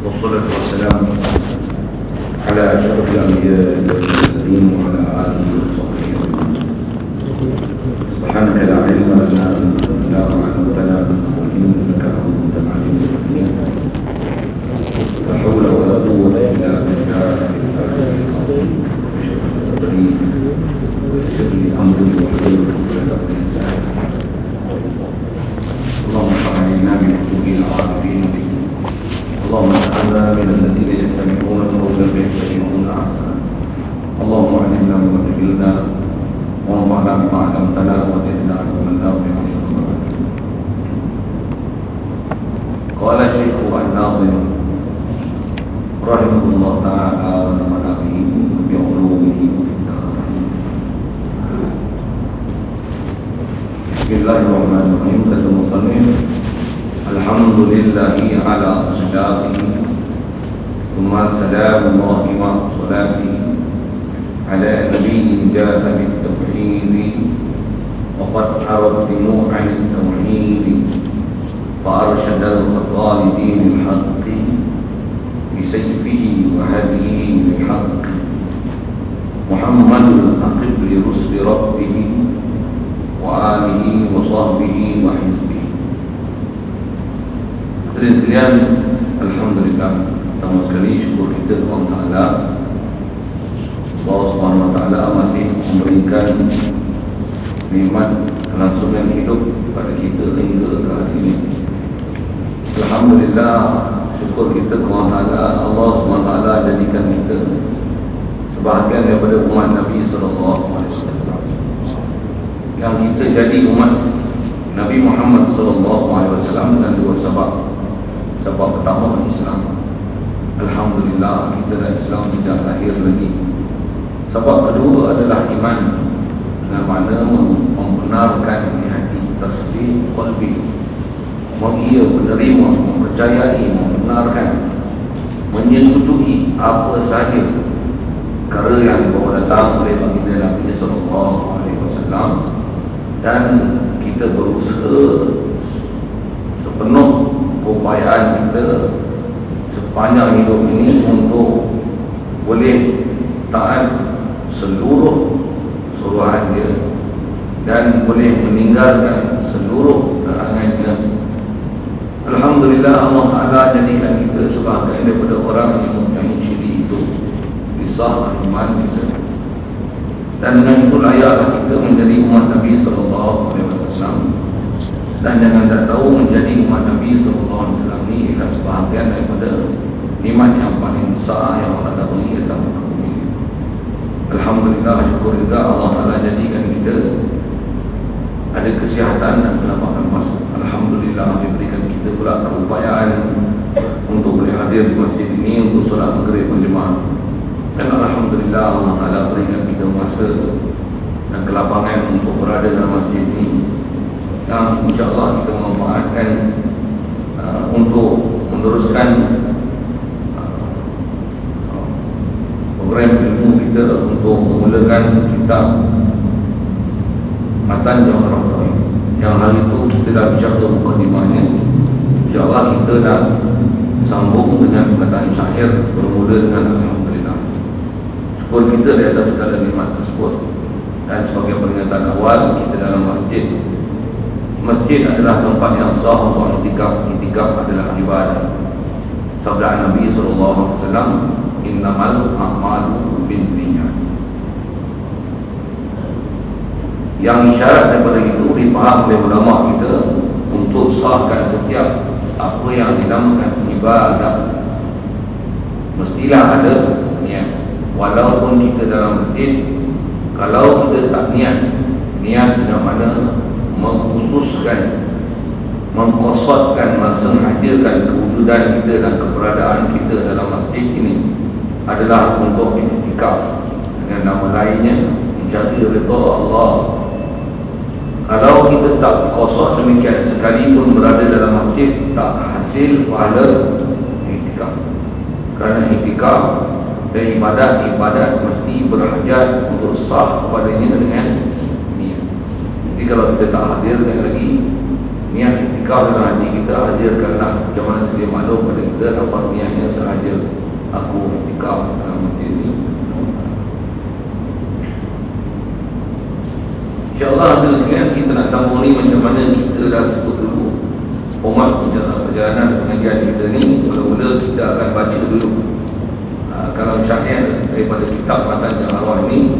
والصلاة والسلام على أشرف الأنبياء والمرسلين وعلى آله وصحبه أجمعين. سبحانك لا علم لنا إلا ما علمتنا إنك أنت العليم الحكيم. لا حول ولا قوة إلا بالله ويسر لي أمري واحلل عقدة من لساني. اللهم اشرح علينا من حقوق العارفين بك. اللهم اجعلنا من الذين يستمعون القول فيتبعون احسنه. اللهم علمنا بما جهلنا وانفعنا بما علمتنا وزدنا علما نافعا. قال الشيخ الناظم رحمه الله تعالى ونفعنا به بعلومه وفي الدارين. بسم الله الرحمن الرحيم. كتب المصنف الحمد لله على صلاته ثم سلام الله مع صلاته على نبي جاء بالتوحيد وقد أردنوا عن التوحيد فأرشد الخطى لدين الحق بسيفه وهديه بالحق محمد الأقب لرسل ربه وآله وصحبه وحزبه. Sekalian, alhamdulillah, pertama sekali syukur kita kepada Allah Ta'ala. Allah Subhanahu Wa Ta'ala masih memberikan nikmat kelangsungan hidup kepada kita hingga ke hari ini. Alhamdulillah, syukur kita kepada Allah. Allah Subhanahu Wa Ta'ala jadikan kita sebahagian daripada umat Nabi Sallallahu Alaihi Wasallam. Yang kita jadi umat Nabi Muhammad Sallallahu Alaihi Wasallam dan dua sebab pertama Islam. Alhamdulillah kita dah Islam sejak lahir lagi. Sebab kedua adalah iman, dengan makna membenarkan di hati, tasdik qalbi, mengia, menerima, mempercayai, membenarkan, menyetujui apa sahaja perkara yang dibawa datang oleh baginda Nabi Sallallahu Alaihi Wasallam, dan kita berusaha sepenuh keupayaan kita sepanjang hidup ini untuk boleh taat seluruh suruhan dia dan boleh meninggalkan seluruh larangannya. Alhamdulillah, Allah Ta'ala jadikan kita sebagai daripada orang yang mempunyai ciri itu, risah iman kita, dan dengan itu layaklah kita menjadi umat Nabi Sallallahu Alaihi Wasallam. Dan jangan tak tahu menjadi umat Nabi Sallallahu Alaihi Wasallam ini ialah sebahagian daripada nikmat yang paling besar yang Allah beri dalam muka bumi. Alhamdulillah, syukur juga Allah Ta'ala jadikan kita ada kesihatan dan kelapangan masa. Alhamdulillah, diberikan kita pula keupayaan untuk boleh hadir di masjid ini untuk solat maghrib berjemaah. Dan Alhamdulillah, Allah Ta'ala berikan kita masa dan kelapangan untuk berada dalam masjid ini, yang insyaAllah kita memanfaatkan untuk meneruskan program ilmu kita untuk memulakan kitab Matan Jawharah Tauhid, yang hari itu kita dah bicara mukadimahnya. InsyaAllah kita dah sambung dengan perkataan syair bermula dengan Alhamdulillah. Syukur kita di atas segala nikmat tersebut. Dan sebagai peringatan awal, kita dalam masjid. Masjid adalah tempat yang sah untuk i'tikaf. I'tikaf adalah ibadah. Sabda Nabi SAW, innamal a'malu binniyat. Yang isyarat daripada itu dipaham oleh ulama kita untuk sahkan setiap apa yang dinamakan ibadah, mestilah ada niat. Walaupun kita dalam masjid, kalau kita tak niat dengan mana mengkhususkan, mengkosotkan, menghadirkan kewujudan kita dan keberadaan kita dalam masjid ini adalah untuk i'tikaf, dengan nama lainnya mencari redha Allah. Kalau kita tak kosot demikian, sekalipun berada dalam masjid, tak hasil pahala i'tikaf. Kerana i'tikaf dan ibadat mesti berhajat untuk sah kepadanya dengan niat. Jadi kalau kita tak hadir lagi, niat iktikaf dalam hati kita, hadirkanlah macam mana sedia maklum pada kita apa niatnya sahaja aku iktikaf dalam hati ini. InsyaAllah dengan kita nak sambung ni macam mana kita dah sebut dulu format perjalanan pengajian kita ni. Mula-mula kita akan baca dulu kalau syariat daripada kitab Matan Arwah ini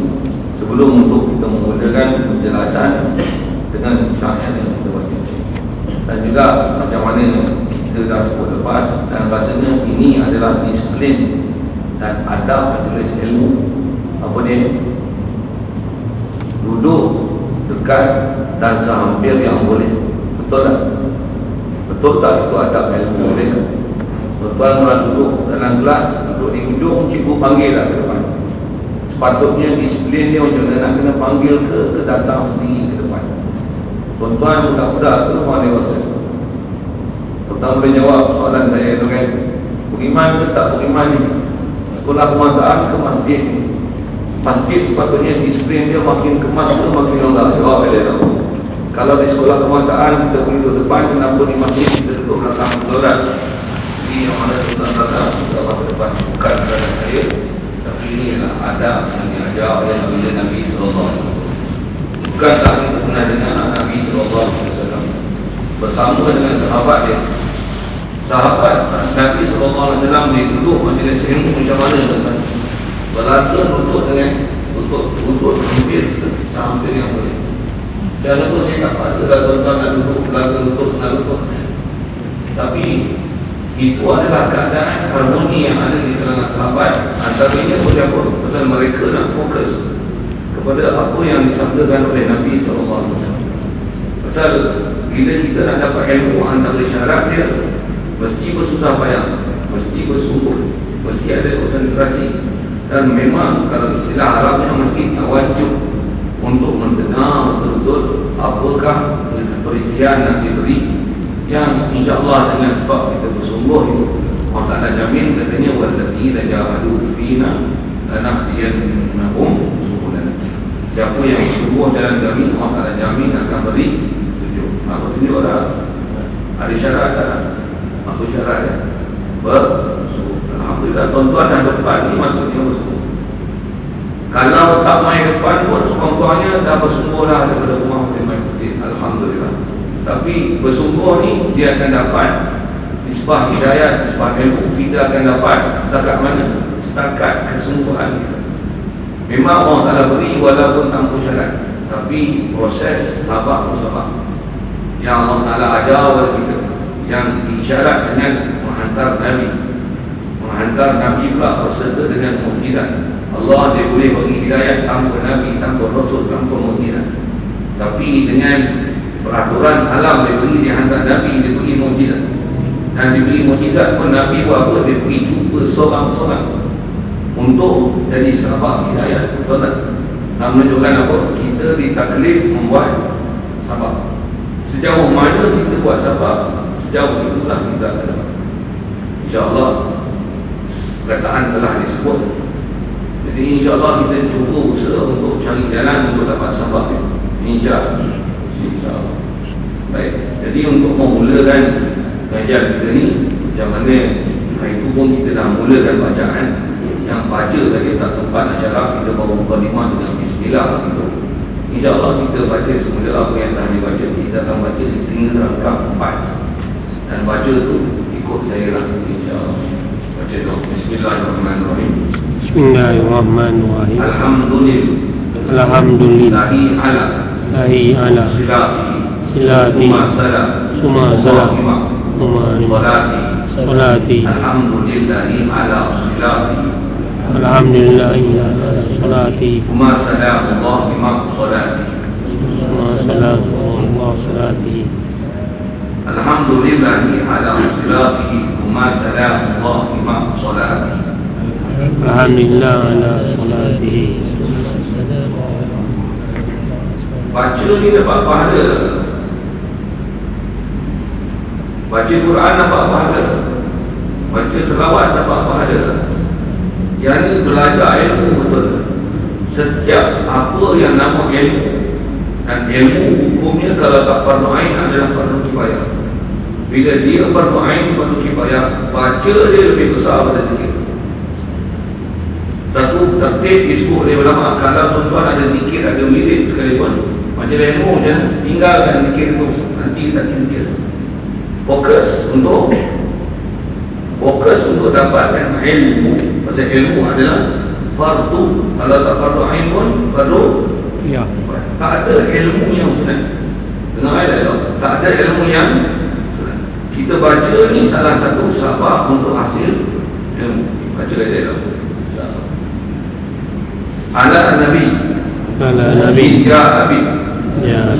sebelum untuk kita memulakan penjelasan dengan syariat yang kita baca. Dan juga macam mana kita dah sebut lepas, dan rasanya ini adalah disiplin dan adab menulis ilmu. Apa dia? Duduk dekat dan sehampir yang boleh. Betul tak? Betul tak itu adab ilmu boleh? Tuan-tuan orang duduk dalam kelas, duduk di hujung, cikgu panggil lah ke depan. Sepatutnya disiplin dia macam mana nak kena panggil ke datang sendiri ke depan. Tuan-tuan budak-budak tu orang dewasa. Tuan-tuan boleh jawab soalan saya tu kan, beriman ke tak beriman ni? Sekolah kemasaan ke masjid? Masjid sepatutnya disiplin dia makin kemas ke makin longgar. Jawab dia tahu. Kalau di sekolah kemasaan kita pergi duduk depan, kenapa di masjid kita duduk belakang solat? Ini yang mana tuan-tuan kita ke depan, bukan kerana saya, tapi ini adalah adab yang diajar oleh Nabi SAW. Bukankah kita pernah dengar Nabi SAW bersama dengan sahabat dia? Sahabat Nabi SAW dia duduk majlis ilmu macam mana tuan-tuan? Belaka duduk dengan untuk hampir sehampir yang boleh. Dan apa saya tak paksa kalau tuan-tuan nak duduk, belaka duduk, nak duduk. Tapi itu adalah keadaan harmoni yang ada di kalangan sahabat. Antaranya apa? Pasal mereka nak fokus kepada apa yang disampaikan oleh Nabi SAW. Pasal bila kita nak dapat ilmu, antara syarat dia mesti bersusah payah, mesti bersungguh, mesti ada konsentrasi. Dan memang kalau istilah Arabnya mesti tawajjuh untuk mendengar betul-betul apakah perincian yang diberi, yang insyaAllah dengan sebab kita bersungguh itu Allah Ta'ala jamin, katanya walladzina jahadu fina lanahdiyannahum subulana. Siapa yang bersungguh dalam kami, Allah Ta'ala jamin akan beri petunjuk. Apa petunjuk dah? Ada syarat tak? Apa syarat dia? Bersungguh. Alhamdulillah tuan-tuan dan depan ni maksudnya bersungguh. Kalau tak main depan pun sekurang-kurangnya dah bersungguh lah daripada rumah main putih. Alhamdulillah. Tapi bersungguh ni dia akan dapat nisbah hidayah, nisbah ilmu kita akan dapat setakat mana? Setakat kesungguhan kita. Memang Allah Ta'ala beri walaupun tanpa syarat, tapi proses sabar yang Allah Ta'ala ajar kepada kita, yang diisyarat dengan menghantar Nabi pula berserta dengan mukjizat. Allah dia boleh bagi hidayah tanpa Nabi, tanpa Rasul, tanpa mukjizat. Tapi dengan peraturan alam dia beri, dia hantar Nabi, dia beri mukjizat. Dan diberi mukjizat pun Nabi buat apa? Dia pergi jumpa seorang-seorang untuk jadi sahabat hidayah. Betul tak? Nak menunjukkan apa? Kita ditaklif membuat sahabat. Sejauh mana kita buat sahabat, sejauh itulah kita akan. InsyaAllah perkataan telah disebut. Jadi insyaAllah kita cuba usaha untuk cari jalan untuk dapat sahabat. InsyaAllah. Baik, jadi untuk memulakan kajian kita ni, macam mana hari itu pun kita dah mulakan bacaan. Yang baca tadi tak sempat nak syarah, kita bawa mukadimah dengan bismillah gitu. InsyaAllah kita baca semula apa yang dah dibaca. Kita akan baca sehingga rangkap 4. Dan baca tu ikut saya lah, insyaAllah. Baca tu, bismillahirrahmanirrahim. Bismillahirrahmanirrahim. Alhamdulillahi ala silati summa salam salati. Alhamdulillahi ala salati summa salamullahi ma salati. Alhamdulillahi ala salati summa salamullahi ma salati. Alhamdulillah ala salatihi. Baca ni dapat pahala. Baca Quran dapat pahala. Baca selawat dapat pahala. Yang ni belajar ilmu betul. Setiap apa yang nama ilmu Dan ilmu hukumnya kalau tak fardu ain adalah fardu kifayah. Bila dia fardu ain, fardu kifayah, baca dia lebih besar pada zikir. Satu tertib disebut oleh ulama, kalau tuan-tuan ada zikir, ada wirid sekalipun, macam ilmu jangan tinggalkan zikir itu, nanti tak zikir. Fokus untuk dapatkan ilmu. Pasal ilmu adalah fardu. Kalau tak fardu ain pun fardu. Ya. Tak ada ilmu yang sunat. Dengar ayat tak? Tak ada ilmu yang sunat. Kita baca ni salah satu sebab untuk hasil ilmu. Baca ayat tak? Ala Nabi ya Abi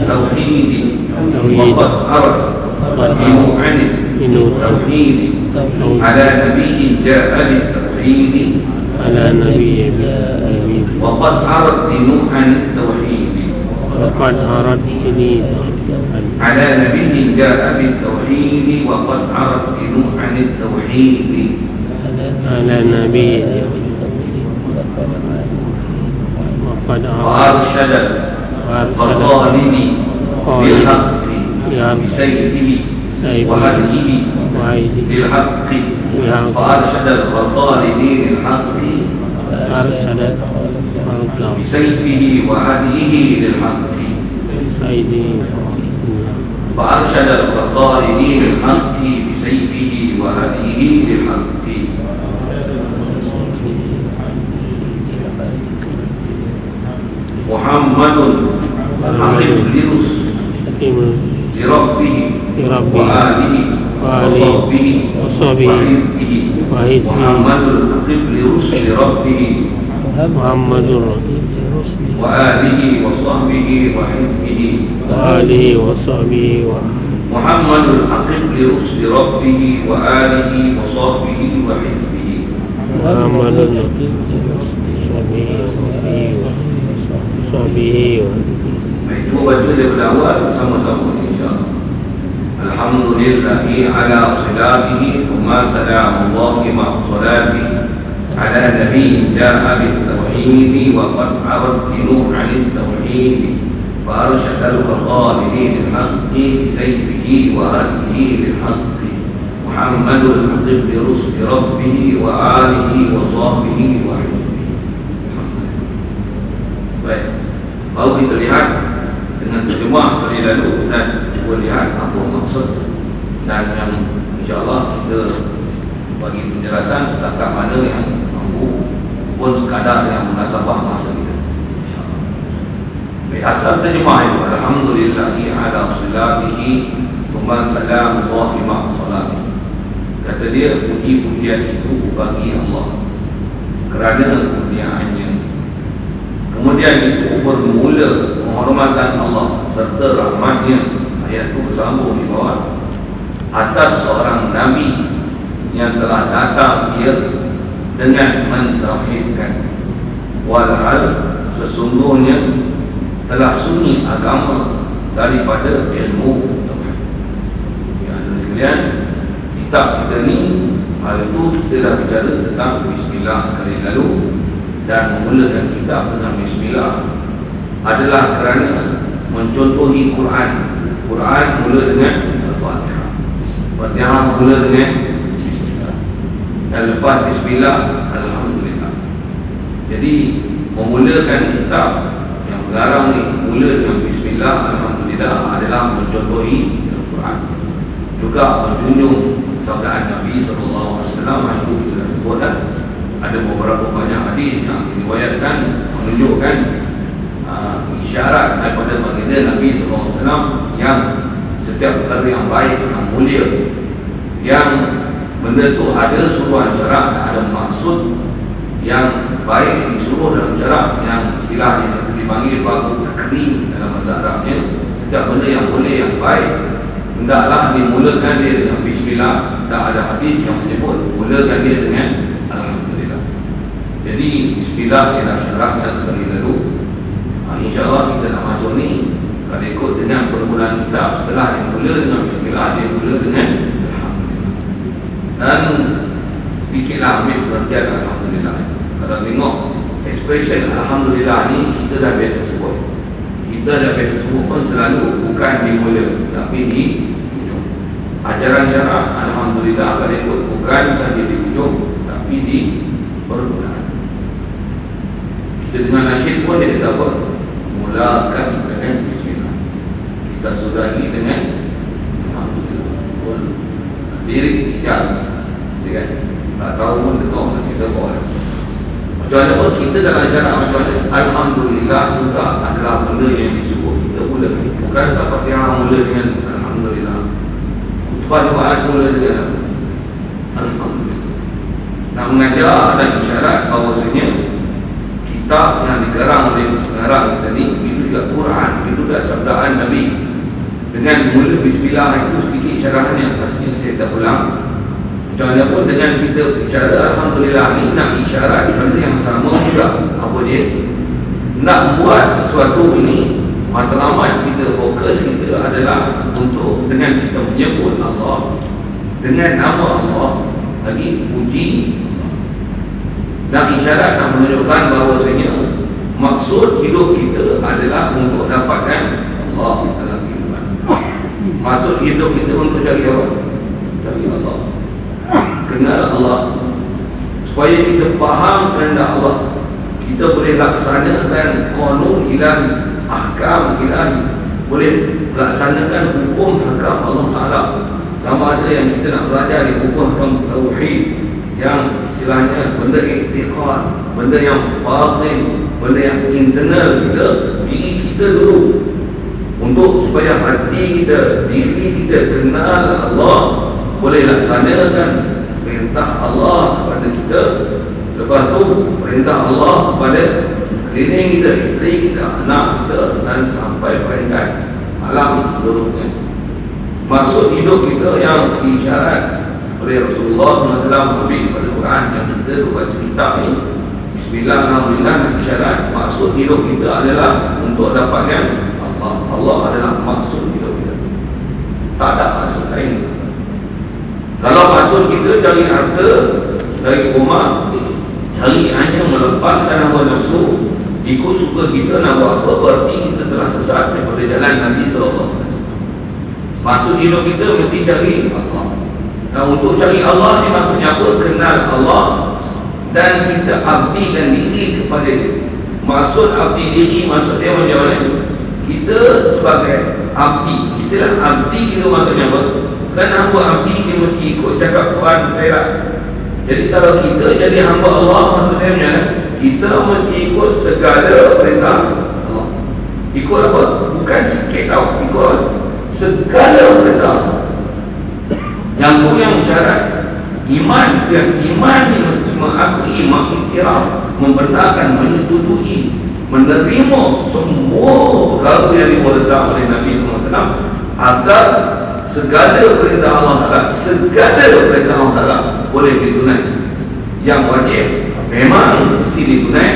Tauhidi Waqad arad Inu anid Tauhidi Ala Nabi ya Abi Tauhidi Ala Nabi Waqad arad Inu anid Tauhidi Waqad arad ini Ala Nabi ya Abi Tauhidi Waqad arad Inu anid Tauhidi Ala Nabi Waqad وأرشد الظالم بالحق بسيفه وهديه بالحق فأرشد الظالمين للحق بسيفه وهديه للحق فأرشد الظالمين للحق بسيفه وهديه للحق محمد حقيق لربه وآله وصحبه وحزبه محمد حقيق لربه محمد وآله وصحبه وحزبه محمد الحقيق لرسل ربه وآله وصحبه وحزبه محمد Itu baca daripada awal sama-sama insyaAllah. Alhamdulillahi ala salatihi Thumma salamullahi ma'asalatihi Ala nabi ja'a bil-tawhidi Wa qad aradinu anil tawhidi Fa arsyadal qadalini lil-haqqi Bisayfihi wa hadihi lil-haqqi Muhammadul haqib li rusli rabbihi Wa alihi wa sahbihi wa hizbihi. Baik, baru kita lihat dengan terjemah sekali lalu dan cuba lihat apa maksud dan yang insyaAllah kita bagi penjelasan setakat mana yang mampu pun sekadar yang munasabah masa kita. Baik, asal terjemah itu Alhamdulillahi ala salatihi Thumma salamullahi ma'asalatihi. Kata dia, puji-pujian itu bagi Allah kerana kemuliaannya. Kemudian itu bermula penghormatan Allah serta rahmatnya. Ayat itu bersambung di bawah. Atas seorang Nabi yang telah datang dia dengan mentauhidkan. Walhal sesungguhnya telah sunyi agama daripada ilmu Tuhan. Ya, sekalian, kitab kita ni hal itu kita dah bicara tentang Bismillah sekali lalu. Dan memulakan kitab dengan Bismillah adalah kerana mencontohi Quran. Quran mula dengan Al-Fatihah, Fatihah mula dengan Bismillah, dan lepas Bismillah Alhamdulillah. Jadi memulakan kitab yang mengarang ni mula dengan Bismillah Alhamdulillah adalah mencontohi Al-Quran. Juga menjunjung sabdaan Nabi SAW. Itu kita sebutkan ada beberapa banyak hadis yang diriwayatkan menunjukkan isyarat daripada baginda Nabi SAW yang setiap perkara yang baik, yang mulia, yang benda tu ada suruhan syarak, ada maksud yang baik disuruh dalam syarak, yang istilahnya dipanggil baku takrim dalam bahasa Arabnya. Setiap benda yang boleh, yang baik, hendaklah dimulakan dia dengan Bismillah. Tak ada hadis yang menyebut mulakan dia dengan Alhamdulillah. Jadi Bismillah saya dah syarahkan sekali lalu. InsyaAllah kita nak masuk ni, kalau ikut dengan permulaan kitab, setelah dia mula dengan Bismillah, dia mula dengan Alhamdulillah. Dan fikirlah ambil perhatian Alhamdulillah. Kalau tengok expression Alhamdulillah ni kita dah biasa sebut. Kita dah biasa sebut pun selalu bukan di mula, tapi di ujung. Ajaran syarak alhamdulillah kalau ikut bukan saja di ujung, tapi di permulaan. Kita dengan nasyid pun dia kata apa? Mulakan dengan bismillah. Kita sudahi dengan alhamdulillah. Diri ijaz, kan? Tak tahu pun dengar kita buat. Macam mana pun kita dalam syarak macam mana? Alhamdulillah juga adalah benda yang disebut kita mula. Bukan tak Fatihah mula dengan alhamdulillah. Khutbah Jumaat mula dengan alhamdulillah. Nak mengajar dan isyarat bahawasanya kitab yang dikarang oleh pengarang kita ni, itu juga Quran, itu juga sabdaan Nabi. Dengan mula bismillah itu sedikit syarahan yang pastinya saya tak ulang. Macam mana pun dengan kita bicara alhamdulillah ni nak isyarat benda yang sama juga. Apa dia? Nak buat sesuatu ini, matlamat kita, fokus kita adalah untuk dengan kita menyebut Allah, dengan nama Allah, lagi puji. Nak isyarat nak menunjukkan bahawasanya maksud hidup kita adalah untuk dapatkan Allah dalam kehidupan. Maksud hidup kita untuk cari apa? Cari Allah, kenal Allah, supaya kita faham kehendak Allah, kita boleh laksanakan qanun ilahi, ahkam ilahi, boleh laksanakan hukum hakam Allah Ta'ala. Sama ada yang kita nak belajar di hukum tauhid, yang istilahnya benda i'tiqad, benda yang batin, benda yang internal kita, diri kita dulu, untuk supaya hati kita, diri kita kenal Allah, boleh laksanakan perintah Allah kepada kita, lepas tu perintah Allah kepada keliling kita, isteri kita, anak kita, dan sampai peringkat alam seluruhnya. Maksud hidup kita yang diisyarat oleh Rasulullah SAW pada Quran yang kita baca kitab ni, bismillahirrahmanirrahim, isyarat maksud hidup kita adalah untuk dapatkan Allah. Allah adalah maksud hidup kita, tak ada maksud lain. Kalau maksud kita cari harta dari rumah, cari hanya melepaskan hawa nafsu, ikut suka kita nak buat apa, berarti kita telah sesat daripada jalan Nabi SAW. Maksud hidup kita mesti cari Allah. Nah, untuk cari Allah ni maksudnya apa? Kenal Allah dan kita abdikan diri kepada dia. Maksud abdi diri, maksud dia macam mana? Kita sebagai abdi, istilah abdi itu maksudnya apa? Kan hamba abdi dia mesti ikut cakap Tuhan berat. Jadi kalau kita jadi hamba Allah, maksudnya macam mana? Kita mesti ikut segala perintah Allah. Ikut apa? Bukan sikit tau, ikut segala perintah. Yang tu yang syarat iman. Yang iman ni mesti mengakui, mengiktiraf, membenarkan, menyetujui, menerima semua perkara yang diperintah oleh Nabi SAW, agar segala perintah Allah Ta'ala, segala perintah Allah Ta'ala boleh ditunai. Yang wajib memang mesti ditunai,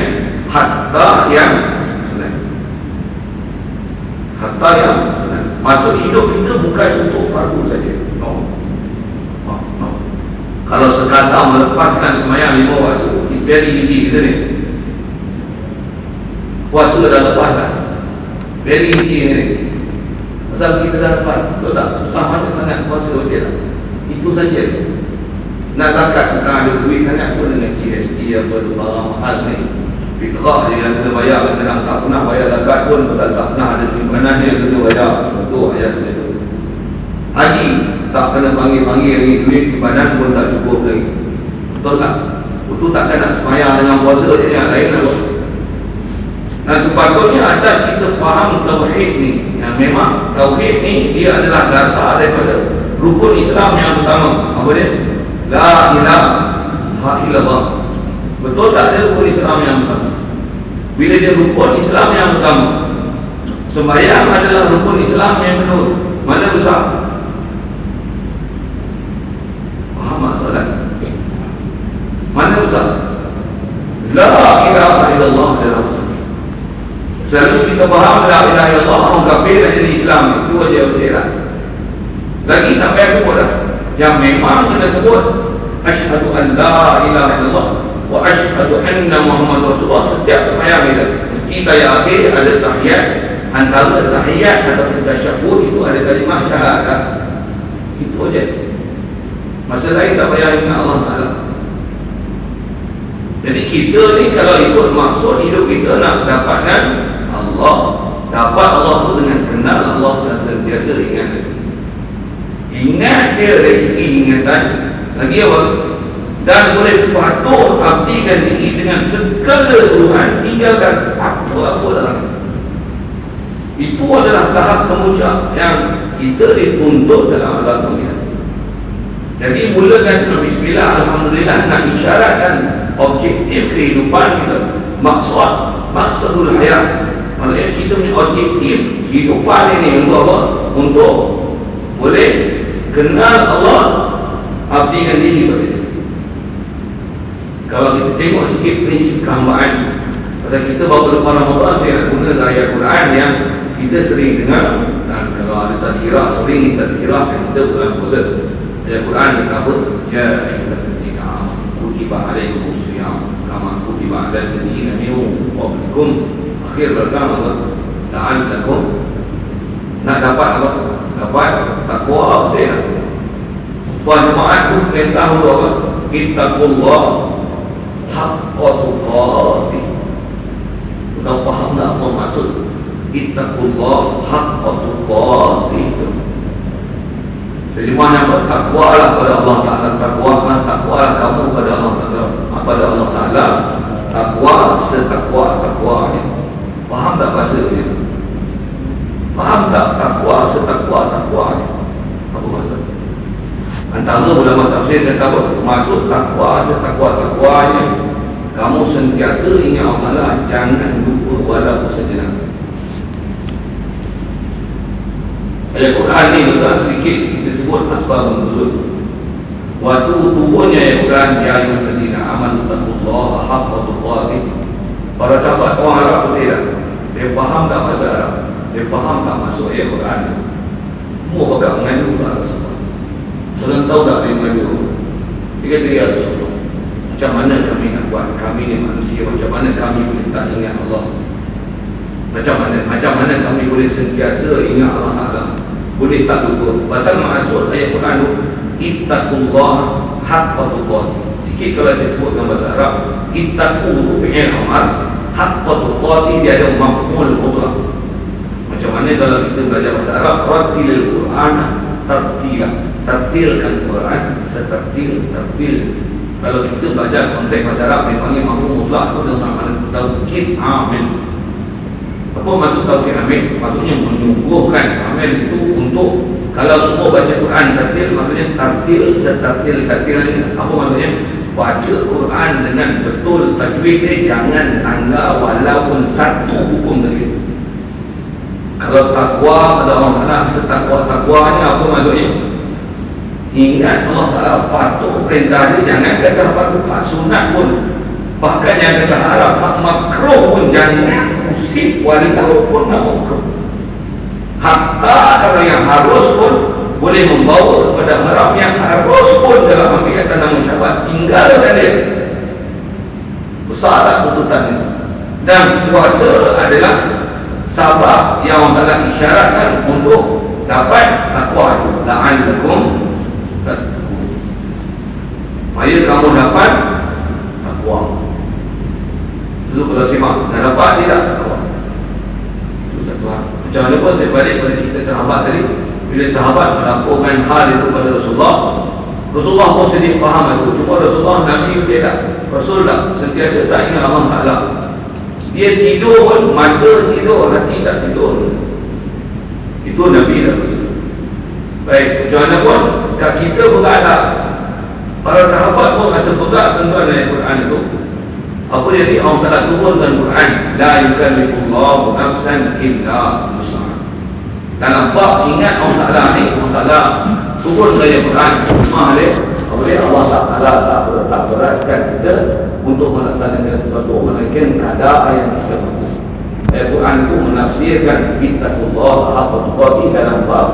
hatta yang sunat. Hatta yang sunat. Maksud hidup kita bukan untuk fardu saja. Kalau sekadar melepaskan sembahyang 5 waktu, it's very easy, isn't it? Puasa dah lepas kan? Very easy, isn't it? Pasal kita dah lepas, betul tak? Susah mana sangat puasa okey tak? Itu saja. Nak zakat, tak ada duit sangat pun dengan GST apa tu, barang mahal ni. Fitrah je yang kena bayar, kadang tak pernah bayar zakat pun, betul tak pernah ada simpanan yang kena bayar. Betul ayat tu. Haji tak kena panggil-panggil lagi, duit di badan pun tak cukup lagi. Betul tak? Itu takkan nak semayang dengan puasa je, yang lain lah. Dan sepatutnya atas kita faham tauhid ni, yang memang tauhid ni dia adalah dasar daripada rukun Islam yang pertama. Apa dia? La ilaha illallah. Betul tak dia rukun Islam yang pertama? Bila dia rukun Islam yang pertama, sembahyang adalah rukun Islam yang kedua. Mana besar? Solat mana besar? La ilaha illallah adalah besar. Selalu kita faham la ilaha illallah, orang kafir nak jadi Islam, itu aja betul lah. Lagi tak payah sebut dah. Yang memang kena sebut asyhadu an la ilaha illallah wa asyhadu anna Muhammad Rasulullah. Setiap sembahyang kita mesti tayar akhir ada tahiyat, antara tahiyat atau tasyahud itu ada kalimah syahadat. Itu aja. Masa lain tak payah ingat Allah Ta'ala. Jadi kita ni kalau ikut maksud hidup kita nak dapatkan Allah, dapat Allah tu dengan kenal Allah dan sentiasa ingat dia. Ingat dia dari segi ingatan. Lagi apa? Dan boleh patuh abdikan diri dengan segala suruhan, tinggalkan apa-apa dalam. Itu adalah tahap kemuncak yang kita dituntut dalam alam dunia. Jadi mulakan dengan bismillah, alhamdulillah, nak isyaratkan objektif kehidupan kita, maksudul hayat. Maksudnya kita punya objektif kehidupan ini untuk apa? Untuk boleh kenal Allah, abdikan diri kepada dia. Kalau kita tengok sikit prinsip kehambaan, pasal kita baru lepas Ramadan, saya nak guna ayat Quran yang kita sering dengar. Dan kalau ada tazkirah, sering tazkirah kita bulan puasa. Ayat Quran kata apa? Ya ayyuhallazina amanu kutiba alaikumus shiyam kama kutiba alal ladzina min qablikum. Akhir berkata Allah, la'allakum, nak dapat apa? Dapat takwa. Apa dia? Tuan jemaat tu perintah untuk apa? Ittaqullah haqqa tuqatih. Kita faham tak apa maksud ittaqullah haqqa tuqatih? Terjemahan apa? Takwalah pada Allah Ta'ala. Takwalah kamu pada Allah Ta'ala. Pada Allah Ta'ala, takwa setakwa-takwanya. Faham tak bahasa dia? Faham tak takwa setakwa-takwanya? Apa maksud? Antara ulama tafsir kata apa? Maksud takwa setakwa-takwanya, kamu sentiasa ingat Allah Ta'ala, jangan lupa walaupun sejenak. Ayat Quran ni letak sedikit kita sebut asbabun nuzul. Waktu turunnya ayat Quran, ya ayyuhallazina amanu taqullaha haqqa tuqatih. Para sahabat orang Arab betul tak? Dia faham tak bahasa Arab? Dia faham tak masuk ayat Quran? Semua agak mengandung tak Rasulullah. Saudara tahu tak dia mengandung? Dia kata, ya Rasulullah, macam mana kami nak buat? Kami ni manusia, macam mana kami boleh tak ingat Allah? Macam mana kami boleh sentiasa ingat Allah Ta'ala? Boleh tak lupa? Pasal maksud ayat Quran tu, ittaqullah haqqa tuqatih. Sikit kalau saya sebutkan bahasa Arab, ittaqu tu fi'il amr, haqqa tuqatih dia ada maf'ul mutlaq. Macam mana kalau kita belajar bahasa Arab, rattilil Qur'an tartila, tartilkan Quran setartil. Kalau kita belajar konteks bahasa Arab, dia panggil maf'ul mutlaq tu dengan makna taukid amil. Apa maksud taukid amil? Maksudnya menyuguhkan amil itu untuk, kalau semua baca Quran tartil, maksudnya tartil setartil ini. Apa maksudnya? Baca Quran dengan betul tajwid dia, jangan langgar walaupun satu hukum tajwid. Kalau takwa pada Allah Ta'ala, setakwa-takwanya apa maksudnya? Ingat Allah Ta'ala, patuh perintah dia, jangan kata patuh sunat pun, bahkan yang kata haram makruh pun jangan usik, walaupun nak makruh. Hatta kalau yang harus pun boleh membawa kepada haram, yang harus pun dalam ambil kata nama syahabat, tinggalkan dia. Besar tak tuntutan itu. Dan puasa adalah sabab yang Allah Ta'ala isyaratkan untuk dapat takwa itu. La'allakum tattaqun. Maya kamu dapat takwa. Itu kalau simak, dah dapat tidak takwa. Itu satu hal. Macam mana pun saya balik pada cerita sahabat tadi. Bila sahabat melaporkan hal itu kepada Rasulullah, Rasulullah pun sedih faham itu. Cuma Rasulullah Nabi dia tak, Rasul tak sentiasa tak ingat Allah Ta'ala. Dia tidur pun, mata tidur, hati tak tidur. Itu Nabi dah Rasul. Baik, macam mana pun kat kita pun tak ada. Para sahabat pun rasa pegang tuan ayat Quran itu. Apa dia ni? Allah Ta'ala turunkan Quran, la yukallifullahu nafsan illa wus'aha. Dalam bab ingat Allah Ta'ala ni, Allah Ta'ala turun ayat Quran. Boleh Allah Ta'ala tak beratkan kita untuk melaksanakan sesuatu, melainkan keadaan yang kita mampu. Ayat Quran itu menafsirkan ittaqullah haqqa tuqatih dalam bab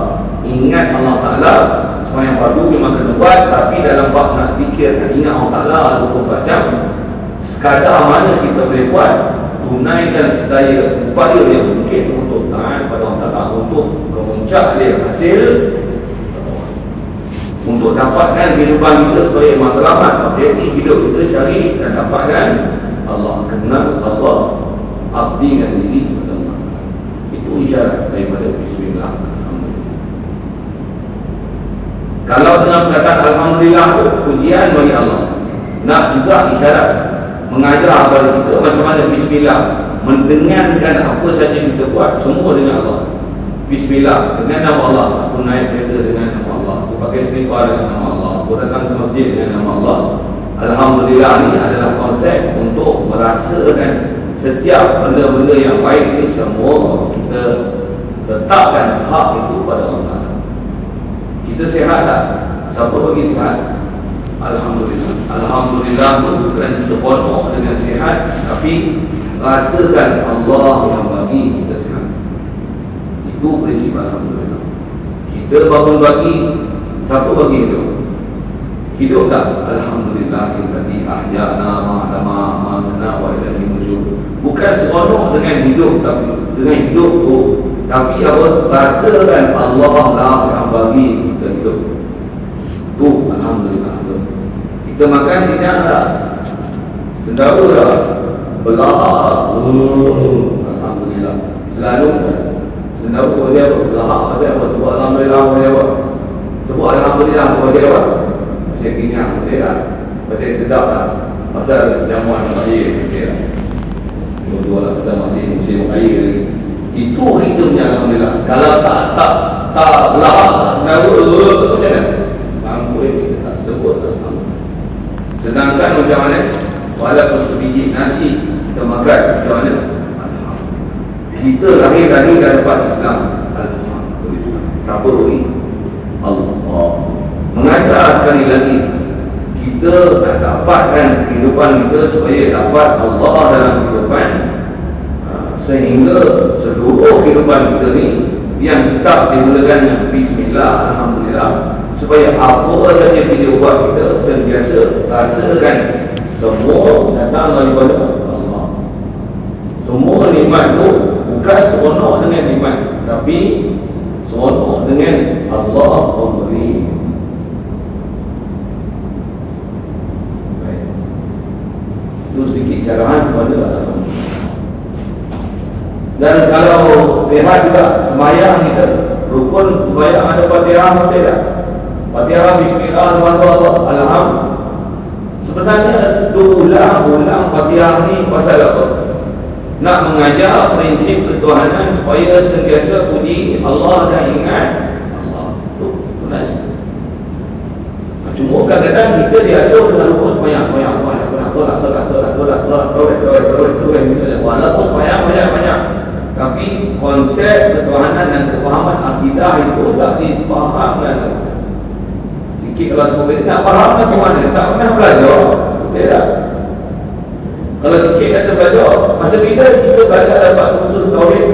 ingat Allah Ta'ala. Semua yang fardu memang kena buat, tapi dalam bab nak zikir, nak ingat Allah Ta'ala 24 jam, sekadar mana kita boleh buat, tunaikan sedaya upaya yang mungkin untuk taat puncak dia hasil untuk dapatkan kehidupan kita supaya matlamat objektif hidup kita cari dan dapatkan Allah, kenal Allah, abdikan diri kepada Allah. Itu isyarat daripada Bismillah. Kalau dengan perkataan Alhamdulillah itu pujian bagi Allah, nak juga isyarat mengajar kepada kita macam mana Bismillah, mendengarkan apa saja kita buat semua dengan Allah. Bismillah, dengan nama Allah. Aku naik kereta dengan nama Allah, aku pakai selipar dengan nama Allah, aku datang ke masjid dengan nama Allah. Alhamdulillah ini adalah konsep untuk merasakan setiap benda-benda yang baik ini semua kita letakkan hak itu pada Allah. Kita sihat tak? Siapa bagi sihat? Alhamdulillah. Alhamdulillah itu bukan sepenuh dengan sihat, tapi rasakan Allah yang bagi kita sihat. Itu prinsip Alhamdulillah. Kita bangun pagi, siapa bagi hidup? Hidup tak? Alhamdulillah illati ahyana ma'lama ma'ana wa ilaihi nusyur. Bukan seronok dengan hidup, tapi dengan hidup tu, tapi apa? Rasakan Allah lah yang bagi kita hidup. Tu Alhamdulillah. Kita makan tidak tak? Sendawa tak? Belahak. Alhamdulillah. Selalu sendawa dia apa? Belahak dia apa? Sebab Alhamdulillah dia apa? Sebab Alhamdulillah dia apa? Saya kenyang dia lah, pasal sedap lah, pasal jamuan air dia lah. Dua-dua lah, kita masih musim air lagi. Itu hidupnya Alhamdulillah. Kalau tak belakang, macam mana? Mampu kita tak sebut Alhamdulillah. Sedangkan macam mana? Walaupun sebiji nasi kita makan, macam mana? Alhamdulillah. Kita lahir dari dapat Islam. Alhamdulillah. Tak perlu Allah mengajar sekali lagi, kita nak dapatkan kehidupan kita supaya dapat Allah dalam kehidupan, sehingga seluruh kehidupan kita ni yang tetap dimulakan dengan Bismillah, Alhamdulillah, supaya apa saja kita buat kita sentiasa rasakan semua datang daripada Allah. Semua nikmat tu bukan seronok dengan nikmat, tapi seronok dengan Allah memberi. Itu sedikit carahan kepada Alhamdulillah. Dan kalau lihat juga sembahyang kita, rukun sembahyang ada Fatihah betul tak? Fatihah Bismillah Alhamdulillah. Sebenarnya ulang Fatihah ni pasal apa? Nak mengajar prinsip ketuhanan supaya sentiasa puji Allah dan ingat Allah. Itu sebenarnya. Cuma kadang-kadang kita diasuh dengan rukun sembahyang walaupun banyak, tapi konsep ketuhanan dan kefahaman akidah itu tak difahamkan. Sikit kalau semua kita tak faham macam mana, tak pernah belajar, betul tak? Kalau sikit kata belajar, masa kita belajar dapat khusus tauhid,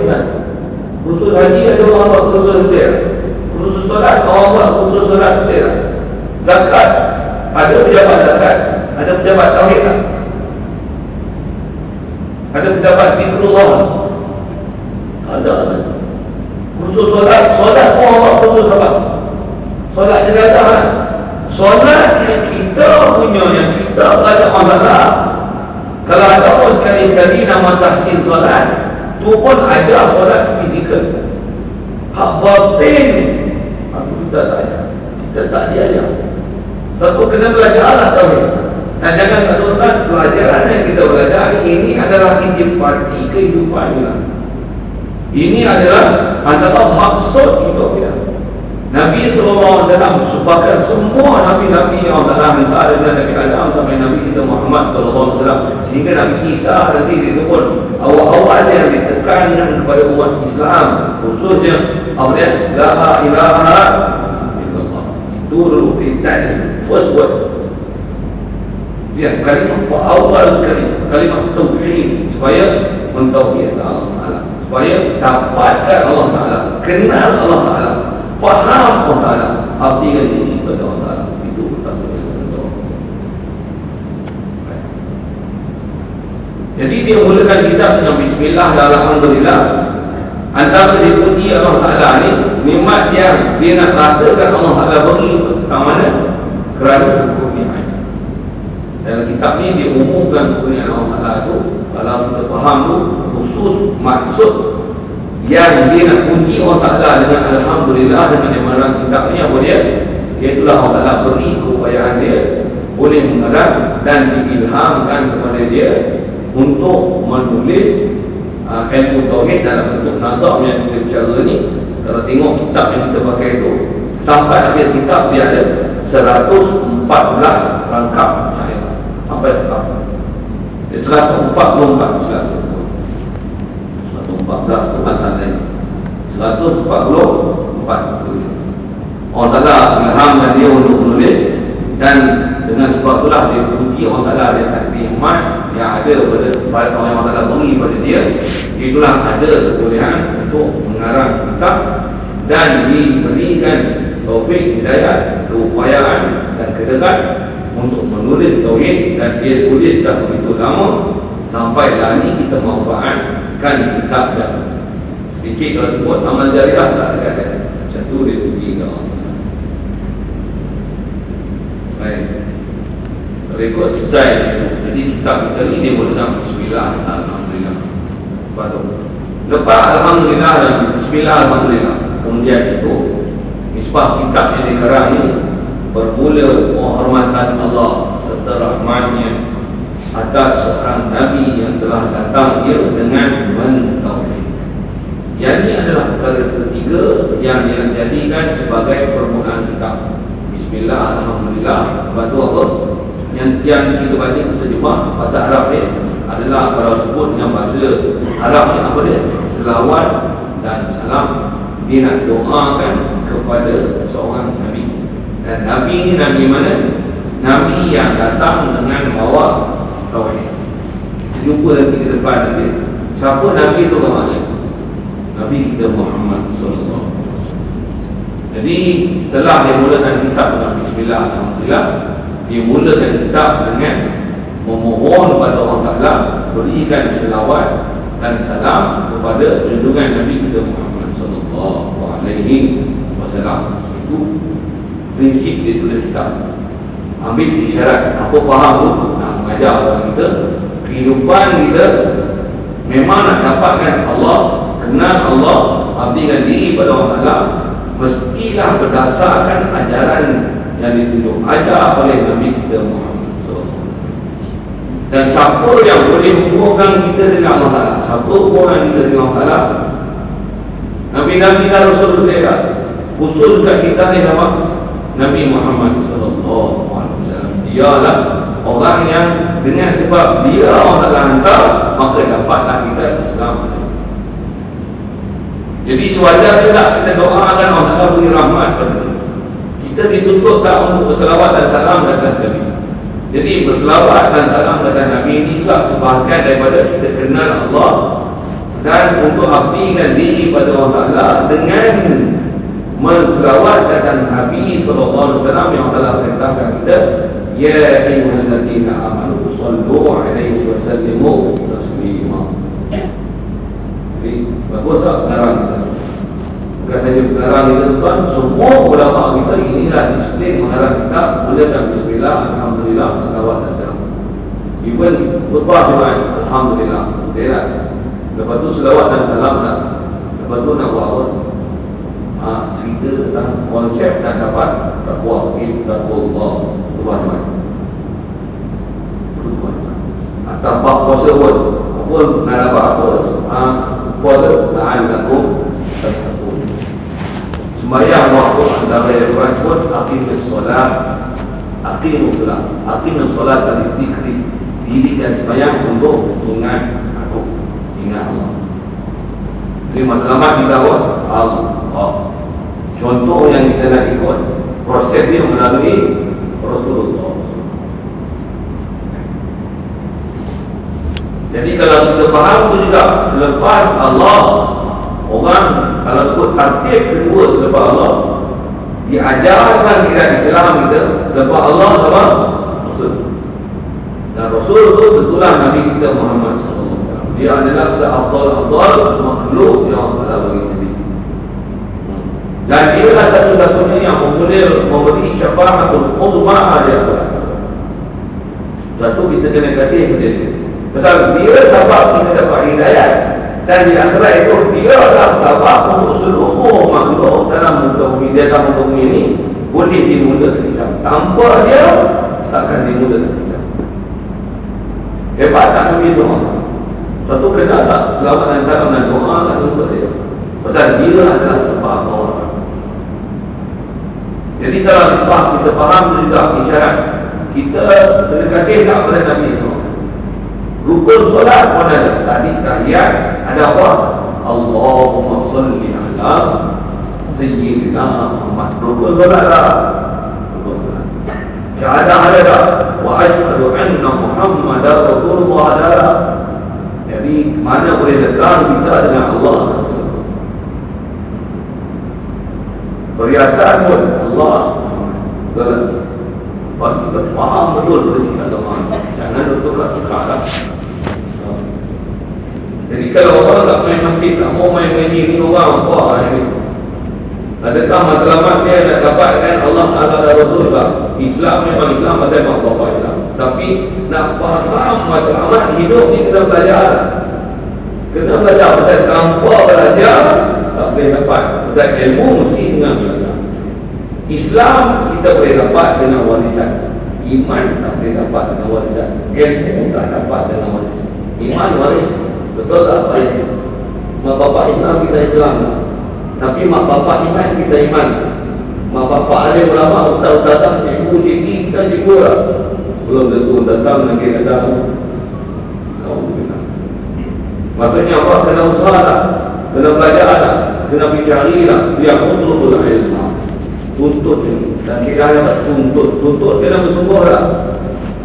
khusus haji ada orang buat khusus betul, khusus solat orang buat khusus solat betul. Zakat, ada pejabat zakat, ada pejabat tauhid tak? Ada pejabat zikrullah, ada. Khusus solat pun Allah khusus apa? Solat jenazah lah. Solat yang kita punya, yang kita berada masalah. Kalau ada orang sekali-kali nama tahsin solat, tu pun ada solat fizikal. Hak batin, aku kita tak ada. Kita tak diajar. Satu kena belajar lah tauhid. Dan jangan katakan pelajaran yang kita belajar ini adalah intipati kehidupan kita. Ini adalah antara maksud hidup kita. Nabi SAW bahkan semua Nabi-Nabi yang Allah hantar dari Nabi Adam sampai Nabi kita Muhammad SAW, sehingga Nabi Isa nanti itu pun awal-awal yang ditekankan kepada umat Islam, khususnya awalnya la ilaha illallah. Itu dulu perintah, first word. Dia kalimat awal sekali, kalimat tauhid, supaya mentauhidkan Allah Taala, supaya dapatkan Allah Taala, kenal Allah Taala, faham Allah Taala, abdikan diri kepada Allah Taala. Itu pertama. Jadi dia mulakan kitab dengan Bismillah dan Alhamdulillah. Antara dipuji Allah Taala ni nikmat yang dia nak rasakan Allah Ta'ala beri tentang mana? Kerana kurniaan. Dalam kitab ni dia umumkan kurniaan Allah Ta'ala tu. Kalau kita faham tu, khusus maksud yang dia nak puji Allah Ta'ala dengan Alhamdulillah, dengan yang dalam kitab ni apa dia? Iaitulah Allah Ta'ala beri keupayaan dia, boleh mengarang dan diilhamkan kepada dia untuk menulis ilmu tauhid dalam bentuk nazam yang kita bicara ni. Kalau tengok kitab yang kita pakai tu, sampai akhir kitab dia ada 114 rangkap syair. Sampai lengkap. 144 tu kata lain. 144 Allah Ta'ala ilhamkan dia untuk menulis, dan dengan sebab itulah dia puji Allah Ta'ala dia akan nikmat yang ada pada orang yang Allah Ta'ala beri pada dia. Itulah ada kebolehan untuk mengarang kitab dan diberikan taufik, hidayah, keupayaan dan kedekat untuk menulis tauhid, dan dia tulis dah begitu lama sampai lah ni kita manfaatkan kitab dah. Sedikit kalau sebut amal jariah tak ada. Satu dia puji Allah. Baik. Rekod selesai. Jadi kitab kita ni dia bersama Bismillah, Alhamdulillah. Lepas Alhamdulillah dan Bismillah, Alhamdulillah, kemudian itu misbah kitab yang dikarang ini bermula penghormatan Allah serta rahmatnya atas seorang Nabi yang telah datang dia dengan mentauhid. Yang ini adalah perkara ketiga yang dijadikan sebagai permulaan kitab. Bismillah, Alhamdulillah. Lepas tu apa? Yang kita baca, kita terjemah bahasa Arab ni adalah, kalau sebut dengan bahasa Arab ni apa dia? Selawat dan salam. Dia nak doakan kepada seorang Nabi. Dan Nabi ni Nabi mana? Nabi yang datang dengan bawa tauhid. Jumpa lagi ke depan nanti. Siapa Nabi tu namanya? Nabi kita Muhammad SAW. Jadi setelah dia mulakan kitab dengan Bismillah, Alhamdulillah, dia mulakan kitab dengan memohon kepada Allah Ta'ala berikan selawat dan salam kepada junjungan Nabi kita Muhammad SAW. Itu prinsip dia tulis kitab. Ambil isyarat, apa faham tu? Nak mengajar orang kita, kehidupan kita memang nak dapatkan Allah, kenal Allah, abdikan diri pada Allah Ta'ala, mestilah berdasarkan ajaran yang ditunjuk, ajar oleh Nabi kita Muhammad SAW. Dan siapa yang boleh hubungkan kita dengan Allah Ta'ala? Siapa hubungan kita dengan Allah Ta'ala? Nabi-Nabi dan Rasul kita, khususkan kita ni sama Nabi Muhammad SAW. Dialah orang yang dengan sebab dia Allah Ta'ala hantar, maka dapatlah kita Islam. Jadi sewajarnya tak kita doakan Allah Ta'ala beri rahmat pada kita. Kita dituntut tak untuk berselawat dan salam atas Nabi. Jadi berselawat dan salam atas Nabi ini juga sebahagian daripada kita kenal Allah dan untuk abdikan diri pada Allah Ta'ala dengan menselawat atas Nabi SAW yang Allah perintahkan kita, ya ayyuhalladzina amanu sallu alaihi wa sallimu taslima. Jadi bagus tak pengarang kita? Bukan saja pengarang kita tuan, semua ulama kita inilah disiplin mengarang kita. Mulakan Bismillah, Alhamdulillah, salawat dan salam. Even khutbah Jumaat, Alhamdulillah, betul. Lepas tu selawat dan salam dah. Lepas tu nak buat apa? Cerita tentang konsep dan dapat takwa, Allah, Tuhan. Atau bab puasa pun, apa nak dapat apa? Puasa la'allakum tattaqun. Sembahyang waktu antara yang pun aqimus solat, aqimus solat dan zikri, dirikan sembahyang untuk ingat aku, ingat Allah. Jadi matlamat kita apa? Allah. Contoh yang kita nak ikut, proses dia melalui Rasulullah. Jadi kalau kita faham itu juga, selepas Allah, orang kalau sebut tartib kedua selepas Allah, diajarkan kita di dalam kita, selepas Allah apa? Rasul. Dan Rasul itu tentulah Nabi kita Muhammad SAW. Dia adalah seafdal makhluk yang Allah bagi Nabi. Dan dia adalah satu-satunya yang memberi syafa'atul uzma di akhirat. Satu kita kena kasih kepada dia. Sebab dia sebab kita dapat hidayah. Dan di antara itu dia adalah sebab untuk seluruh makhluk dalam muka bumi. Dia dalam muka bumi ini boleh dimudahkan Islam. Tanpa dia takkan dimudahkan Islam. Hebat tak Nabi doa. Satu kena tak selamat dan salam dan doa tak lupa dia. Sebab dia adalah sebab orang. Jadi kalau kita faham juga isyarat kita terkasih tak pada Nabi itu. Rukun solat pun ada. Tadi tahiyat ada apa? Allahumma salli ala Sayyidina Muhammad. Rukun solat lah. Rukun solat. Syahadah ada tak? Wa ashhadu anna Muhammadar Rasulullah ada. Jadi mana boleh dekat kita dengan Allah. Perhiasan pun Allah. Kalau kita faham betul prinsip agama, jangan tukar-tukar lah. Jadi kalau orang tak main masjid, tak mau main ini orang apa ini? Adakah matlamat dia nak dapatkan Allah Ta'ala dan Rasul tak? Islam memang Islam macam apa Islam. Tapi nak faham matlamat hidup ni kena belajar. Kena belajar pasal tanpa belajar tak boleh dapat. Pasal ilmu mesti dengan belajar. Islam kita boleh dapat dengan warisan. Iman tak boleh dapat dengan warisan. Ilmu tak dapat dengan warisan. Iman waris. Betul tak waris? Mak bapak Islam kita Islam tak? Tapi mak bapak iman kita iman. Mak bapak alim ulama ustaz-ustazah cikgu cikgi kita cikgu lah. Belum tentu datang lagi ada. Maksudnya apa? Kena usaha tak? Kena belajar tak? Kena cari tak? Dia betul-betul ilmu. Tuntut ini. Dan kita dapat tuntut kena bersungguh lah.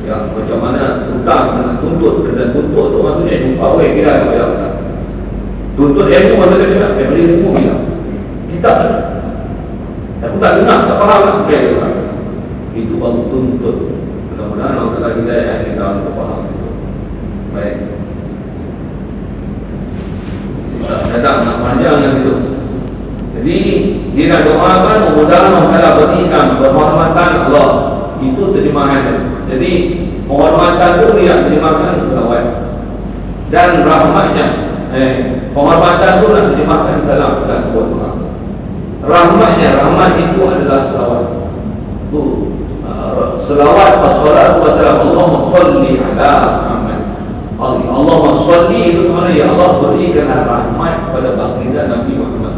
Ya, macam mana hutang kena tuntut. Kena tuntut tu maksudnya jumpa weh kita ada. Tuntut ilmu maksudnya kita beri ilmu kita. Kita aku tak dengar, tak faham lah. Itu baru tuntut. Mudah-mudahan Allah Ta'ala hidayah kita untuk faham itu. Baik. Datang nak panjang dengan itu. Jadi dia nak doakan mudah-mudahan Allah Ta'ala berikan penghormatan Allah. Itu terimaan. Jadi penghormatan itu dia terimakan selawat. Dan rahmatnya penghormatan itu nak terimakan salam dan sebut Tuhan. Rahmatnya, rahmat itu adalah selawat. Itu selawat wassalatu wassalamu Allahumma salli ala Muhammad. Allahumma salli itu mana ya Allah berikanlah rahmat kepada baginda Nabi Muhammad.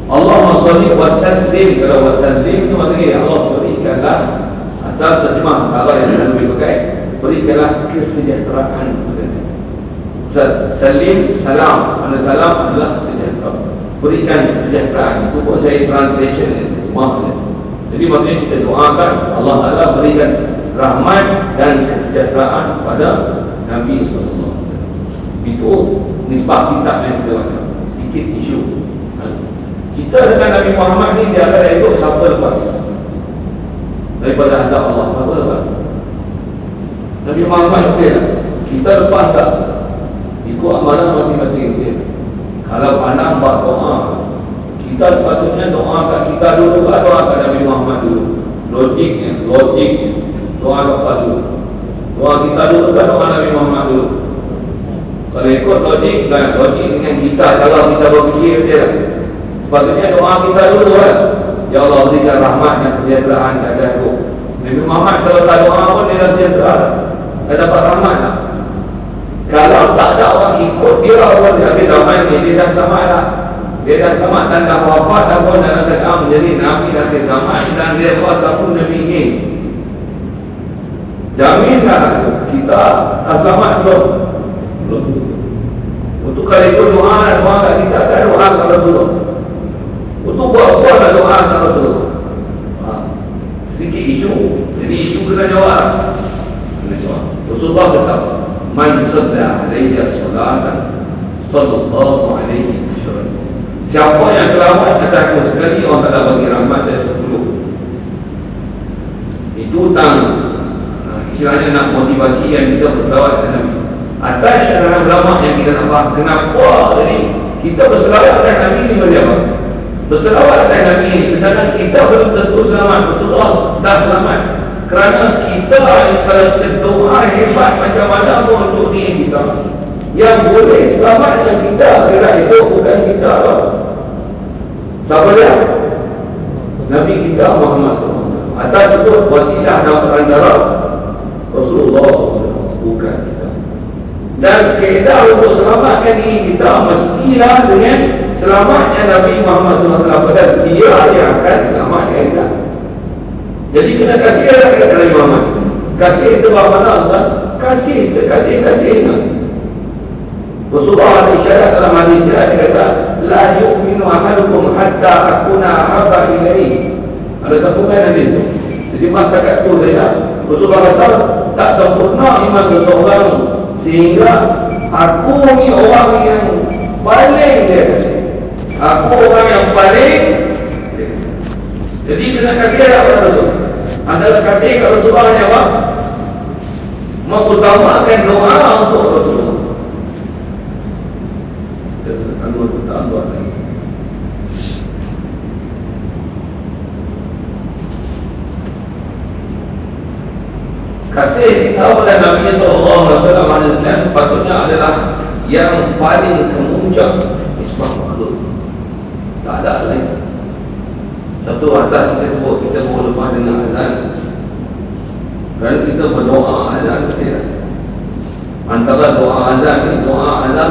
Allahumma salli wa sallim. Kalau wa sallim itu maksudnya ya Allah berikanlah, asal terjemah kalau yang lebih pakai, berikanlah kesejahteraan kepada salim, salam. Mana salam adalah sejahtera. Berikan kesejahteraan. Itu pun saya translation maksudnya. Jadi maksudnya kita doakan Allah Ta'ala berikan rahmat dan kesejahteraan kepada Nabi SAW. Itu nisbah kita yang kita baca. Sikit isu. Kita dengan Nabi Muhammad ni dia akan ikut siapa lepas daripada azab Allah. Siapa lepas? Nabi Muhammad okey tak? Kita lepas tak? Ikut amalan masing-masing dia. Kalau pandang buat doa, kita sepatutnya doakan kita dulu, doakan Nabi Muhammad dulu. Logiknya doa lepas dulu. Doa kita dulu kan doa Nabi Muhammad dulu. Kalau ikut logik dengan kita, kalau kita berfikir dia, sepatutnya doa kita dulu kan. Ya Allah berikan rahmat dan kesejahteraan kepada aku. Nabi Muhammad kalau tak doa pun dia dah sejahtera. Dia dapat rahmat tak? Kalau tak ada orang ikut dia, orang Nabi zaman ni dia dah tamat lah. Dia dah tamat dan dah wafat dah pun dalam keadaan menjadi Nabi dan tamat dan dia buat satu Nabi ini. Jaminlah kita dah selamat belum? Untuk kali itu doa kat kita kan doa kat Rasulullah. Untuk buat doa kat Rasulullah. Sedikit isu. Jadi isu kena jawab. Rasulullah kata, man sadda alayya salatan sallallahu alaihi wasallam. Siapa yang selawat atas aku sekali, Allah Ta'ala bagi rahmat dari 10. Itu hutang. Istilahnya nak motivasi yang kita berselawat kepada Nabi. Atas syarahan ulama yang kita nampak, kenapa jadi kita berselawat kepada Nabi ni bagi apa? berselawat kepada Nabi, sedangkan kita belum tentu selamat. Rasulullah dah selamat. Kerana kita kalau kita doa hebat macam mana pun untuk diri kita, yang boleh selamat dengan kita kira itu bukan kita. Siapa dia? Nabi kita Muhammad SAW. Atas itu wasilah dan perantara Rasulullah SAW, bukan kita. Dan kaedah untuk selamatkan diri kita mestilah dengan selamatnya Nabi Muhammad SAW, dan dia yang akan selamatkan kita. Jadi kena kasih kepada Nabi Muhammad. Kasih itu mana Allah? Kasih sekasih-kasihnya. Rasulullah isyarat dalam hadis dia kata, la yu'minu ahadukum hatta akuna ahabba ilaihi. Ada sambungan hadis itu. Jadi masa kat tu saya, Rasulullah kata tak sempurna iman seseorang sehingga aku ni orang yang paling dia kasih. Aku orang yang paling dia kasih. Jadi kena kasih kepada Rasul. Adalah kasih kepada Rasulullah yang apa? Mengutamakan doa untuk Rasulullah. Tambah lagi. Kasih kita kepada Nabi SAW patutnya adalah yang paling kemuncak ismah makhluk. Tak ada lain. Satu atas kita sebut, kita lepas dengan azan. Dan kita berdoa azan tidak. Antara doa azan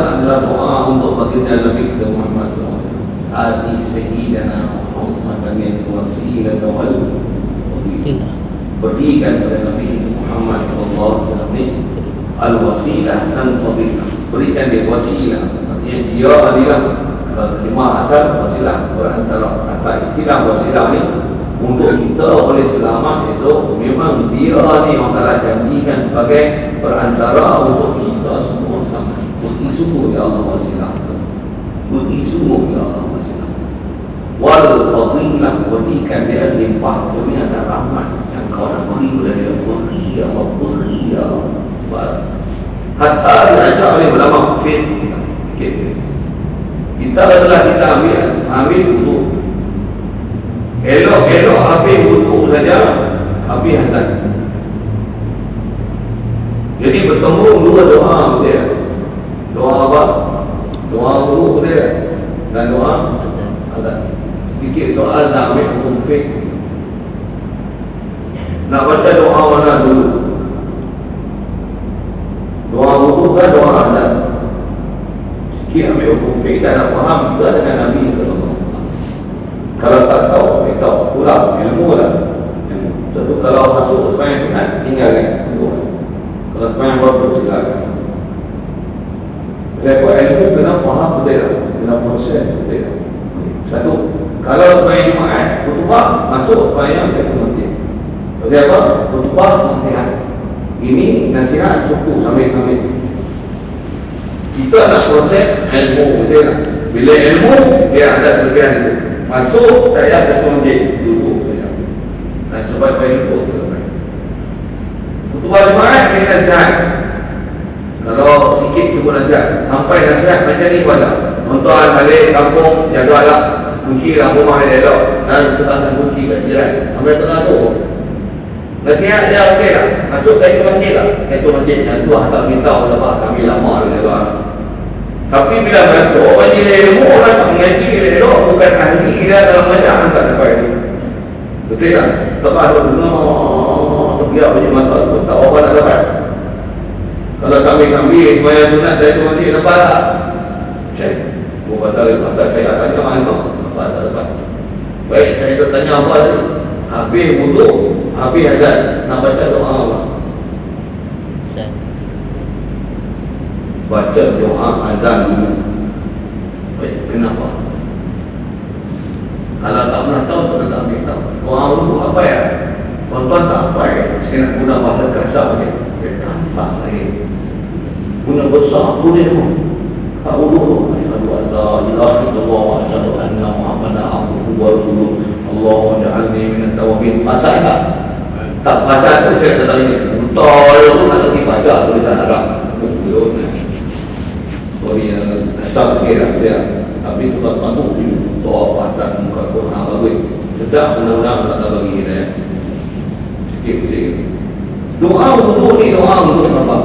adalah doa untuk baginda Nabi kita Muhammad SAW. Hati Sayyidina Muhammad dan wasilah wal fadilah. Berikan kepada Nabi Muhammad SAW al-wasilah dan fadilah. Berikan dia wasilah. Artinya dia adalah, kalau terima asal wasilah, berantara kata istilah wasilah ni untuk kita boleh selamat itu memang dia ni orang telah janjikan sebagai perantara untuk kita semua selamat. Bukti sungguh ya Allah wasilah. Bukti sungguh ya Allah wasilah. Wal fadilah, berikan dia limpah dunia dan rahmat yang kau nak beri kepada dia. Beri ya Allah, beri ya Allah. Hatta diajak oleh ulama fikih kita adalah kita ambil dulu. Elok-elok habis wudu saja, habis azan. Jadi bertemu dua doa dia. Doa apa? Doa wudu dia dan doa azan. Sedikit soal nak ambil hukum fiqh. Nak baca doa mana dulu? Doa wudu kan doa azan. Sikit ambil hukum fiqh dan nak faham juga dengan Nabi SAW. Kalau tak tahu, tahu pulang ilmu lah. Tentu kalau masuk sembahyang sunat, tinggalkan. Kalau sembahyang baru silakan. Sebab ilmu kena faham betul, kena proses betul. Satu, kalau sembahyang Jumaat, khutbah masuk sembahyang ke masjid. Sebab apa? Khutbah nasihat. Ini nasihat cukup sambil-sambil. Kita nak proses ilmu betul. Bila ilmu, dia ada kelebihan itu. Masuk, saya ke masjid, duduk saja. Dan sebaik-baik itu khutbah Jumaat, kita nasihat. Kalau sikit cuba nasihat, sampai nasihat macam ni pun tak. Tuan-tuan balik kampung, jagalah kunci dalam rumah dia elok, dan serahkan kunci kat jiran. Sampai tengah tu nasihat dia okey tak? Masuk ke masjid tak? Itu masjid yang tu tak beritahu lepas kami lama dia. Tapi bila masuk majlis ilmu, orang tak mengaji elok, bukan ahli dia dalam majlis, tak dapat itu. Betul tak? Lepas tu terbiak macam mata tu, tak apa nak dapat. Kalau kami sembahyang sunat dari tu masjid, dapat tak? Cek. Aku kata saya tanya mana tu? Dapat tak dapat? Baik, saya tu tanya apa tadi? Habis wudu, habis azan, nak baca doa apa? Baca doa azan dulu. Baik, kenapa? Kalau tak pernah tahu, tak ambil tahu. Doa wudu apa ya? Tuan-tuan tak apa ya? Saya nak guna bahasa kasar saja. Tanpa lain. Guna besar boleh pun. Tak wudu. Asyhadu an la ilaha illallah wa asyhadu anna Muhammadan abduhu wa rasuluh. Allahumma ja'alni minat tawabin. Pasal tak? Tak pasal tu saya kata ini. Betul tu nak lagi baca tulisan Arab. Sorry, asal kira dia. Tapi tuan-tuan tu doa pasal doa untuk apa?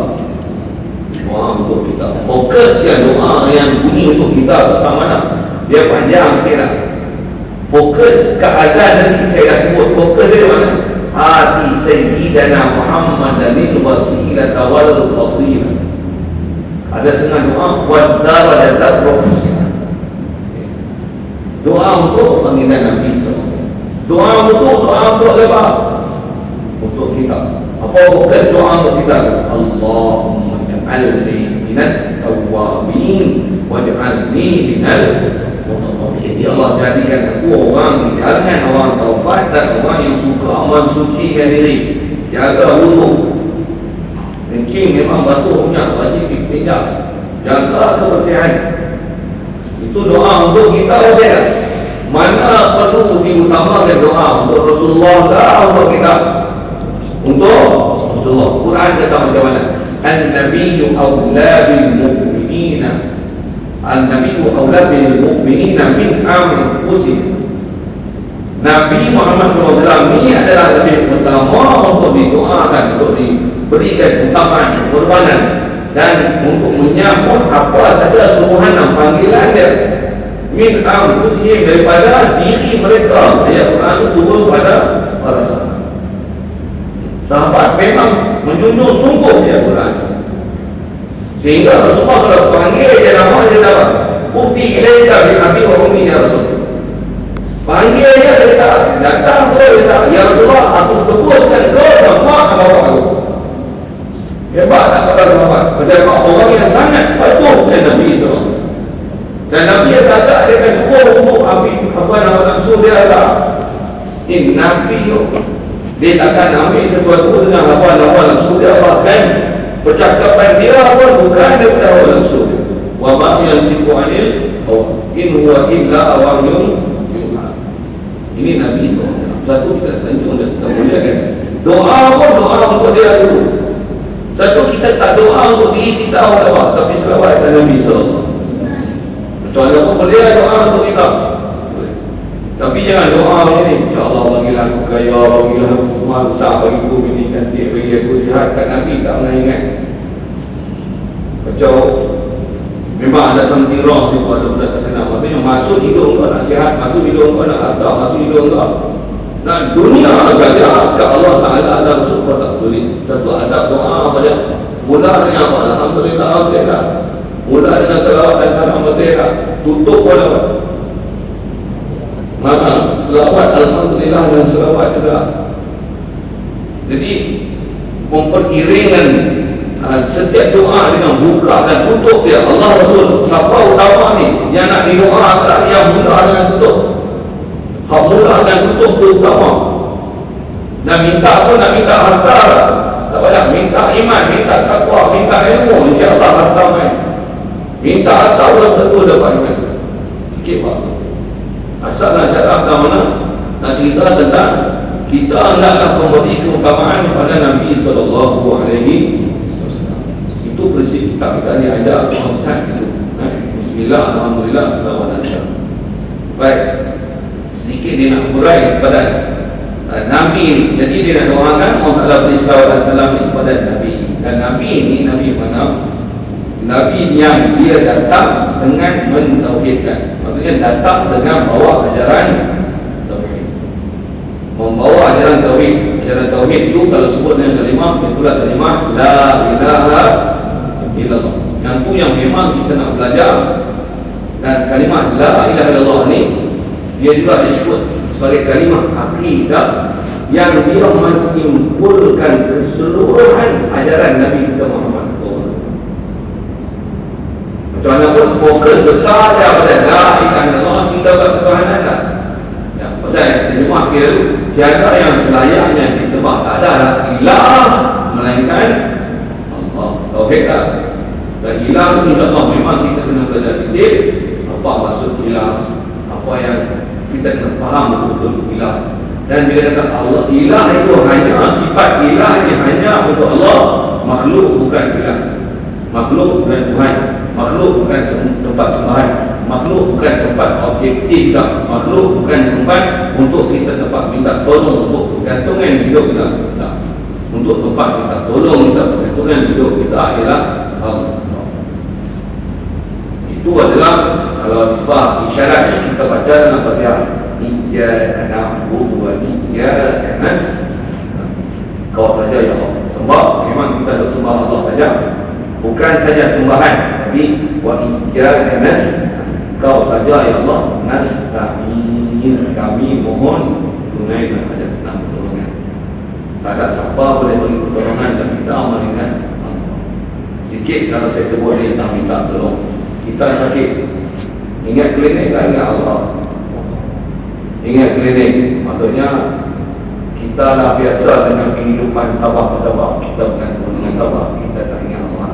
Doa untuk kita. Fokus yang doa yang bunyi untuk kita tentang mana? Dia panjang sikit lah. Fokus ke azan tadi saya dah sebut. Fokus dia mana? Hati Sayyidina Muhammadanil wasilata wal fadilah. Ada setengah doa wadarajatat rofiyah. Doa untuk panggilan Nabi SAW. Doa untuk apa? Untuk kita. Apa fokus doa untuk kita? Allahumma ja'alni minat tawwabin waj'alni minal mutatahhirin. Ya Allah, jadikan aku orang di kalangan orang taubat dan orang yang suka mensucikan diri. Jaga wudu. Mungkin memang basuh punya wajib istinja. Jaga kebersihan. Itu doa untuk kita saja. Mana perlu diutamakan doa untuk Rasulullah dan untuk kita? Untuk Rasulullah. Quran kata macam mana? An-Nabiyyu awla bil mu'minina. An-Nabiyyu awla bil mu'minina min anfusihim. Nabi Muhammad SAW ini adalah lebih pertama untuk didoakan, untuk diberikan utamaan, korbanan dan untuk menyambut apa saja suruhan dan panggilan dia min anfusihim, daripada diri mereka. Ayat Quran itu turun pada para sahabat. Sahabat memang menjunjung sungguh dia Quran, sehingga Rasulullah kalau panggil dia nama dia apa? Bukti ilaika bi abi wa ummi ya Rasul. Panggil dia datang ke dia, ya Rasulullah, aku tebuskan kau dan mak bapak aku. Hebat tak kata sahabat? Macam orang yang sangat patuh dengan Nabi SAW. Dan Nabi yang kata dia akan suruh untuk apa nama nafsu dia lah. Ini Nabi dia takkan ambil sesuatu dengan apa nama nafsu dia, bahkan percakapan dia pun bukan daripada hawa nafsu dia. Wa ma yantiqu anil hawa in huwa illa wahyun yuha. Ini Nabi SAW. Satu kita sanjung dan kita muliakan. Doa pun doa untuk dia dulu. Satu kita tak doa untuk diri kita apa, tapi selawat kepada Nabi SAW. Kecuali apa boleh doa untuk kita. Tapi jangan doa ini, ya Allah bagilah aku kaya, bagilah aku mangsa, bagi aku ini cantik, bagi aku sihat. Kat Nabi tak pernah ingat. Kacau. Memang ada something wrong di pada budak terkenal. Maksudnya masuk hidung kau nak sihat, masuk hidung kau nak harta, masuk hidung kau. Nah dunia agak jahat. Allah Ta'ala ada rasul kau tak boleh. Satu adab doa pada mula dengan apa? Alhamdulillah, Alhamdulillah. Mula dengan salawat dan salam Al-Fatihah. Tutup pada apa? Maka selawat Alhamdulillah dan selawat juga. Jadi memperiringan setiap doa dengan buka dan tutup dia. Allah Rasul siapa utama ni yang nak didoakan, yang mula dengan tutup. Hak mula dan tutup tu utama. Nak minta pun nak minta harta, tak payah minta iman, minta takwa, minta ilmu, insya-Allah harta main. Minta harta belum tentu dapat iman. Sikit waktu. Asal nak cakap tentang mana? Nak cerita tentang kita hendaklah memberi keutamaan kepada Nabi SAW. Itu prinsip kita diajar Muhammad itu. Bismillah, Alhamdulillah, Assalamualaikum. Baik. Sedikit dia nak hurai kepada Nabi ini. Jadi dia nak doakan Allah Ta'ala beri salawat dan salam kepada Nabi. Dan Nabi ini Nabi mana? Nabi yang dia datang dengan mentauhidkan. Maksudnya datang dengan bawa ajaran tauhid. Membawa ajaran tauhid. Ajaran tauhid itu kalau sebut dengan kalimah, itulah kalimah la ilaha illallah. Yang tu yang memang kita nak belajar. Dan kalimah la ilaha illallah ni dia juga disebut sebagai kalimah akidah yang dia menyimpulkan keseluruhan ajaran Nabi kita Muhammad. Macam mana pun fokus besar dia pada la ilaha illallah, kita berketuhanan tak. Ya, pasal terjemah kira tiada yang selayaknya disebab, tak ada lah ilah melainkan Allah. Tauhid tak? Dan ilah itu insya-Allah memang kita kena belajar dikit apa maksud ilah, apa yang kita kena faham betul-betul ilah. Dan bila kata Allah ilah itu hanya sifat ilah ini hanya untuk Allah, makhluk bukan ilah. Makhluk bukan Tuhan, makhluk bukan tempat sembahan, makhluk bukan tempat objektif tak, makhluk bukan tempat untuk kita tempat minta tolong, untuk gantungan hidup kita tak, untuk tempat kita tolong, minta perlindungan hidup kita ialah Allah. Itu adalah kalau sebab isyarat yang kita baca dalam Fatihah, iyyaka na'budu wa iyyaka nasta'in. Kau saja ya Allah. Sebab memang kita ada sembah Allah saja, bukan saja sembahan, tapi wa iyyaka nasta'in. Kau saja ya Allah, nasta'in, kami mohon tunaikan hajat dan pertolongan. Tak ada siapa boleh beri pertolongan dan kita melainkan Allah. Sikit kalau saya sebut ni tak minta tolong. Kita sakit, ingat klinik tak ingat Allah. Ingat klinik, maksudnya kita dah biasa dengan kehidupan sabar-sabar. Kita bukan dengan sabar, kita tak ingat Allah.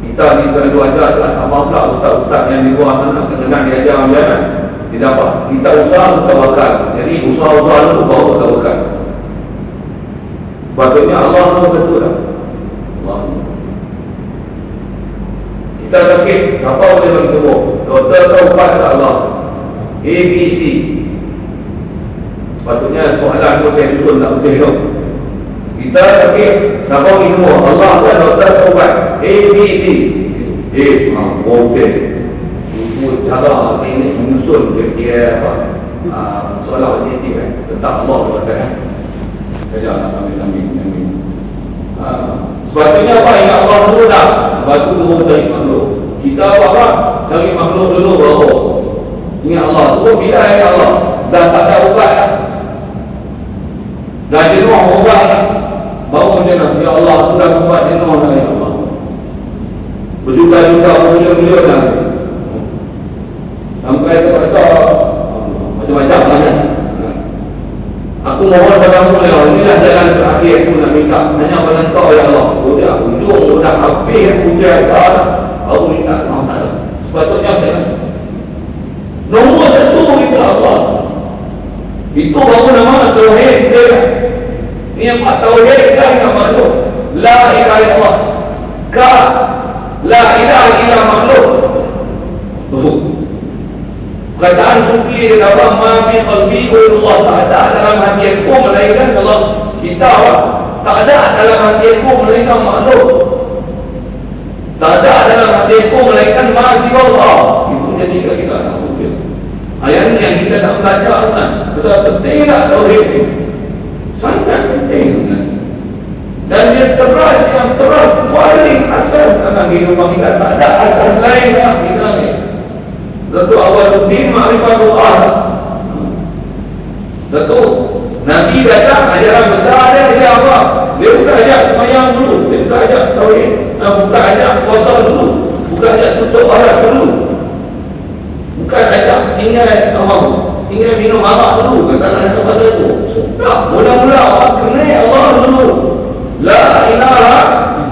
Kita ni selalu ajar apa pula ustaz-ustaz yang di luar sana kadang-kadang dia ajar ajaran. Tidak apa, kita usaha tawakal. Jadi usaha-usaha itu baru tawakal. Patutnya Allah tahu betul tak? Allah. Kita sakit, siapa boleh bagi sembuh? Doktor tahu ubat tak Allah? A, B, C. Sepatutnya soalan tu saya susun tak betul tu. Kita sakit, siapa bagi sembuh? Allah kan doktor tahu ubat. A, B, C. Okey. Itu cara ini menyusun dia apa? Soalan objektif tentang Allah SWT. Sajalah kami. Sepatutnya apa yang Allah dulu dah. Batu dulu dari makhluk. Kita apa? Cari makhluk dulu baru ingat Allah. Tu bila ingat Allah dah tak ada ubat dah. Dah jenuh ubat dah. Baru dia nak, ya Allah tu dah ubat jenuh dah ya Allah. Berjuta-juta, bermilion-milion dah. Sampai terpaksa macam-macam lah kan. Aku mohon padamu ya Allah, inilah jalan terakhir aku nak minta. Hanya pada Engkau ya Allah. Sudah ujung, sudah habis aku jasa dah. Aku minta maaf tak ada. Sepatutnya saya nombor satu itu Allah. Itu baru nama tauhid dia. Ni apa tauhid dah yang makhluk. La ilaha illallah. Ka la ilaha illa makhluk. Perkataan sufi dia kata ma fi qalbi Allah, tak ada dalam hati aku melainkan Allah. Kita tak ada dalam hati aku melainkan makhluk. Tak ada dalam hati aku melainkan ma siwa Allah. Itu jadi kita tak mungkin. Ayat ni yang kita tak belajar kan. Betul penting tak tauhid ni. Sangat penting kan. Dan dia teras yang teras paling asal dalam kehidupan kita. Tak ada asal lain dalam kita ni. Tentu awaluddin ma'rifatullah. Tentu Nabi datang ajaran besar dia apa? Dia bukan ajak semayang dulu, dia bukan ajak tauhid, bukan ajak puasa dulu, bukan ajak tutup aurat dulu, bukan ajak tinggal minum arak dulu, kata kepada itu. Tak, mula-mula awak kenal Allah dulu. La ilaha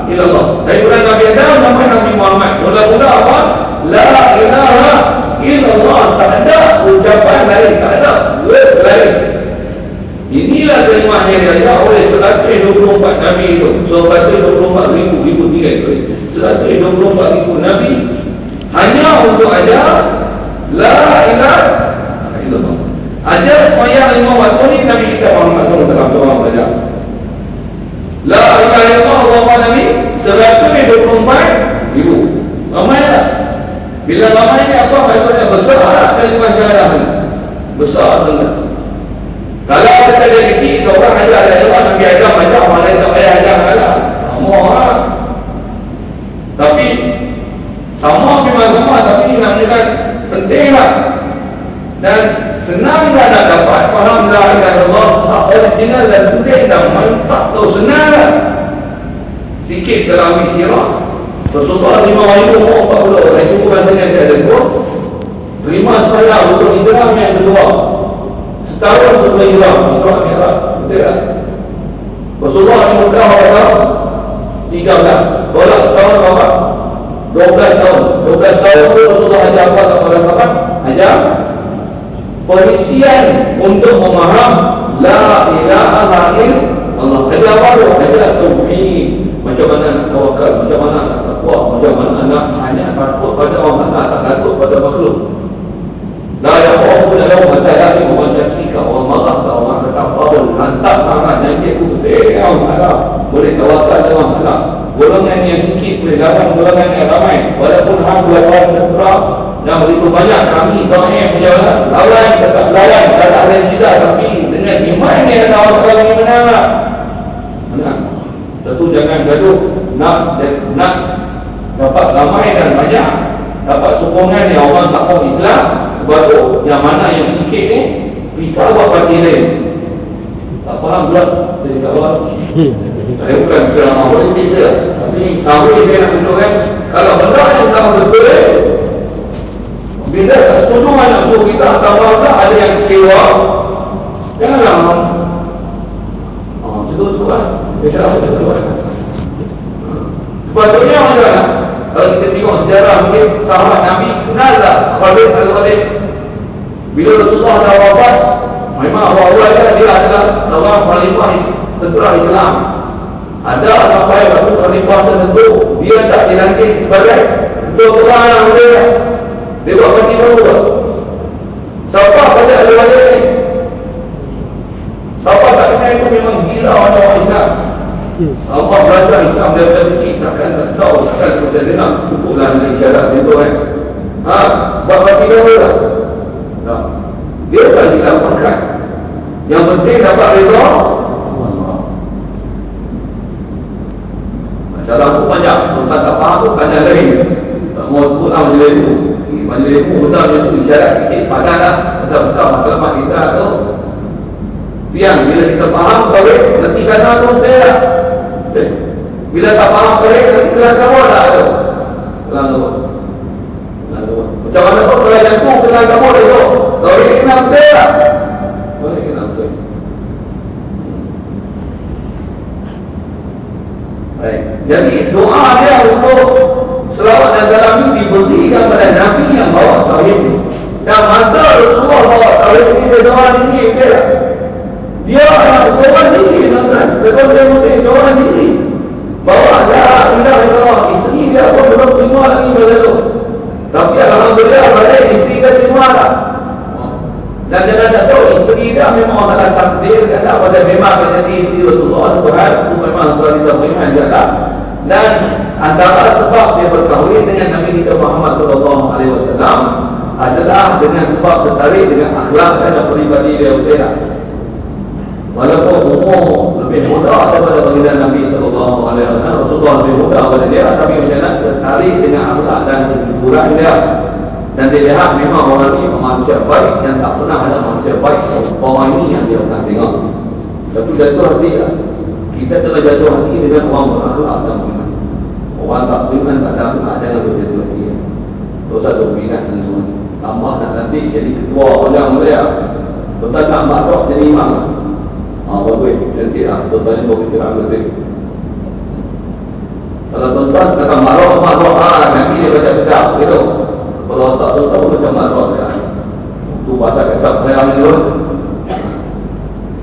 illallah. Daripada Nabi Adam sampai Nabi Muhammad, mula-mula awak la ilaha illallah. Tak ada ucapan lain, tak ada word lain. Inilah kalimah yang diajar oleh 124 Nabi itu. So 124,000 tinggal itu 124,000 Nabi hanya untuk ajar la ilaha illallah. Ajar semayang 5 waktu ni Nabi kita Muhammad SAW belajar la ilaha illallah Allahumma Nabi 124,000. Ramai tak? Bila ramai ni apa maksudnya? Besar tak kalimah syahadah ni? Besar tak? Kalau kita ada rezeki seorang ajar Allah, Nabi Adam ajar, orang lain tak payah ajar Allah. Semua tapi sama memang sama, tapi namanya pentinglah dan senanglah nak dapat faham la ilaha illallah, tak original dan penting dan mantap tu, senanglah. Sikit terawih sirah Rasulullah 5,040 orang cukup bantunya saya dengar 5 semayang untuk Islam yang kedua setahun untuk Islam Islam merah, betul tak? Rasulullah ni mudah orang 13 orang setahun berapa? 12 tahun 12 tahun Rasulullah ajar apa kepada sahabat? Ajar perisian untuk memaham la ilaha illallah. Ajar baru, ajar tauhid, macam mana nak tawakal, macam mana nak takwa, macam mana nak hanya takut pada Allah, tak takut pada makhluk. La yakhafu lahu mata lagi, orang cakap, orang marah, orang kata apa, hantar tangan yang dia boleh tawakal dengan Allah. Golongan yang sikit boleh lawan golongan yang ramai. Walaupun hang buat orang terserah yang begitu banyak kami doa berjalan lawan tetap lawan tak ada jeda, tapi dengan iman yang tawakal ini menang. Menang. Tentu jangan gaduh nak dapat ramai dan banyak, dapat sokongan yang orang tak tahu Islam, baru yang mana yang sikit ni bisa buat parti lain. Tak faham pula. Jadi kalau saya bukan ceramah politik je, tapi tahu saya nak tunjukkan kalau benda yang tak betul, bila tak setuju nak suruh kita tambah tak ada yang kecewa, janganlah itu kan sepatutnya macam kalau kita tengok sejarah mungkin sahabat Nabi kenal tak Khalid. Bila Rasulullah dah wafat, memang awal-awal dia adalah seorang khalifah tentera Islam. Ada sampai waktu khalifah tertentu dia tak dilantik sebagai ketua yang dia buat parti baru. Siapa saja ada wajah ni, siapa tak kenal itu memang gila orang Islam. Allah belajar Islam dia kecil, takkan tak tahu, takkan kita dengar kumpulan dengan isyarat itu kan. Buat parti baru lah. Dia tak dilaporkan. Yang penting dapat reda Allah. Masalah tu banyak. Tuan tak faham tu tanya lain. Tak mau sebut majlis ilmu. Majlis ilmu benar macam tu isyarat sikit. Padahal betul-betul masalah kita tu biang. Bila kita faham balik, nanti sana tu saya. Bila tak faham balik, nanti kelas kamu tak ada. Kelas kamu. Macam mana tu kelas jantung, kelas kamu ada tu. Kalau ini kena betul tak? Boleh kena betul. Baik. Jadi doa dia untuk selawat dan salam ini diberikan pada Nabi yang bawa tauhid ini. Dan masa Rasulullah bawa tauhid ini, dia doa tinggi, betul tak? Dia doa tinggi, tuan-tuan. Betul dia mesti doa tinggi. Bawa dia indah Allah. Isteri dia pun belum terima lagi pada tu. Tapi alhamdulillah balik isteri dia terima tak? Dan jangan tak tahu isteri dia memang Allah takdir kata pada memang menjadi isteri Rasulullah Tuhan itu memang Tuhan kita beriman juga. Dan antara sebab dia berkahwin dengan Nabi kita Muhammad SAW adalah dengan sebab tertarik dengan akhlak dan peribadi dia berbeza. Walaupun umur lebih muda daripada baginda Nabi SAW, Rasulullah lebih muda daripada dia, tapi macam tertarik dengan akhlak dan kejujuran dia. Dan dia lihat memang orang ini manusia baik dan tak pernah ada manusia baik. Orang ini yang dia akan tengok. Tapi jatuh hati lah. Kita telah jatuh hati dengan orang berakhlak dan beriman. Orang tak beriman tak ada akhlak, jangan berjatuh hati. Dosa dominan semua. Tambah nak nanti jadi ketua orang dia. Betul tak makhluk jadi imam. Bagus, cantik lah. Tuan-tuan bagus kira betul. Kalau tuan-tuan kata makhluk, nanti dia baca-baca gitu. Kalau tak tahu macam mana dia. Tu bahasa kesap saya ambil dulu.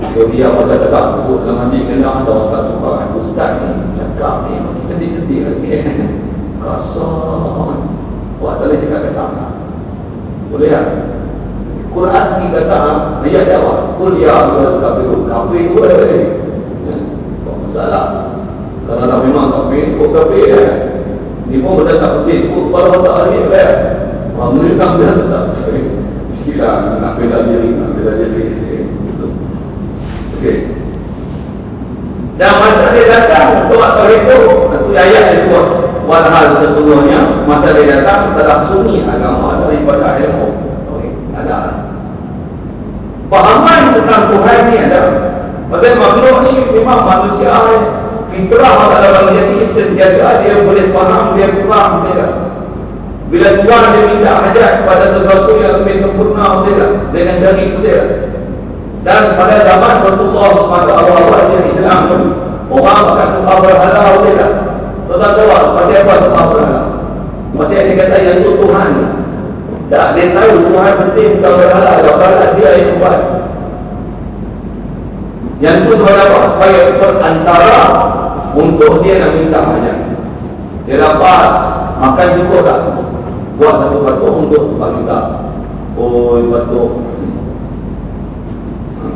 Kalau dia bahasa kesap sebut dalam hati kena ada orang tak suka kan ustaz ni cakap ni sedih-sedih lagi. Kasar. Buat tak boleh cakap kesap tak? Boleh tak? Quran ni kesap, ayat jawab. Kul ya kafir. Kafir tu ada ni. Tak masalah. Kalau nak memang kafir, kok kafir kan? Ni pun benda tak penting. Kalau tak ada ni baik. Mereka bilang tak sekilas nak bela diri. Okey. Dan masa dia datang untuk tauhid itu, satu ayat dia buat. Walhal sesungguhnya masa dia datang telah sunyi agama daripada ilmu. Ada. Pahaman tentang Tuhan ni ada. Pasal makhluk ni memang manusia fitrah dalam jadi sentiasa dia boleh faham, dia faham dia. Bila Tuhan dia minta hajat pada sesuatu yang lebih sempurna, dengan jari putih. Dan pada zaman Rasulullah SAW yang Islam pun orang akan sembah berhala, tuan-tuan tahu pasal apa sembah berhala? Pasal dia kata yang itu Tuhan. Tak, dia tahu Tuhan penting bukan berhala, berhala dia yang buat. Yang itu sebab apa? Supaya perantara untuk dia nak minta hajat. Dia dapat makan cukup tak? Buat satu batuk untuk bagi tak. Oh, batuk.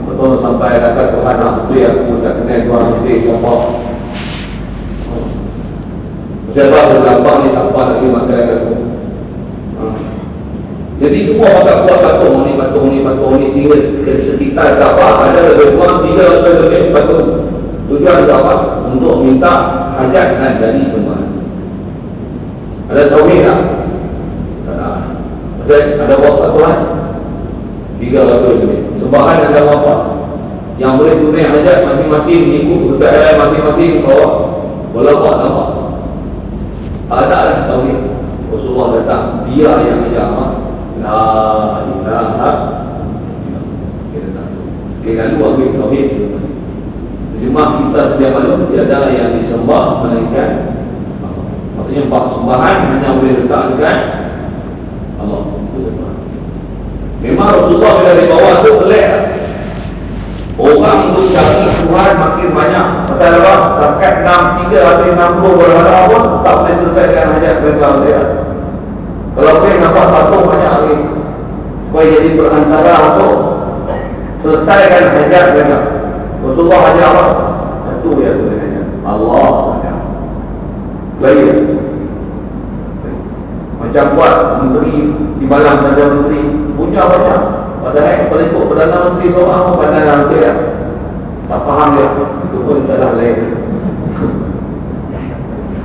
Betul sampai dekat Tuhan nak betul aku tak kenal Tuhan mesti siapa. Sebab berlambang ni tak apa lagi makan aku. Jadi semua pakai kuat patung ni sehingga sekitar Kaabah ada lebih kurang 3 atau lebih patung. Tujuan apa? Untuk minta hajat dan jadi semua. Ada tauhid tak? Tak ada. Ada apa Tuhan? 3 patung lebih. Sembahan ada apa? Yang boleh tunai hajat masing-masing ikut keadaan masing-masing bawa. Boleh buat apa? Ada lah tauhid. Rasulullah datang, dia yang menjawab la ilaha illallah. Kita lalu ambil tauhid. Cuma kita sedia maklum tiada yang disembah melainkan Allah. Maksudnya sembahan hanya boleh letakkan Allah. Memang Rasulullah bila dibawa tu pelik. Orang untuk cari Tuhan makin banyak. Pasal apa? Rakat 63 atau 60 berhala pun tak boleh selesai dengan hajat mereka dia. Kalau boleh nampak patung banyak lagi, supaya jadi perantara untuk selesaikan hajat mereka. Rasulullah hajat apa? Satu ya tu hajat Allah hajat. Baik. Macam buat menteri di malam Perdana Menteri punya banyak. Padahal kalau ikut Perdana Menteri seorang pandang nanti ya, tak faham dia. Itu pun salah lain.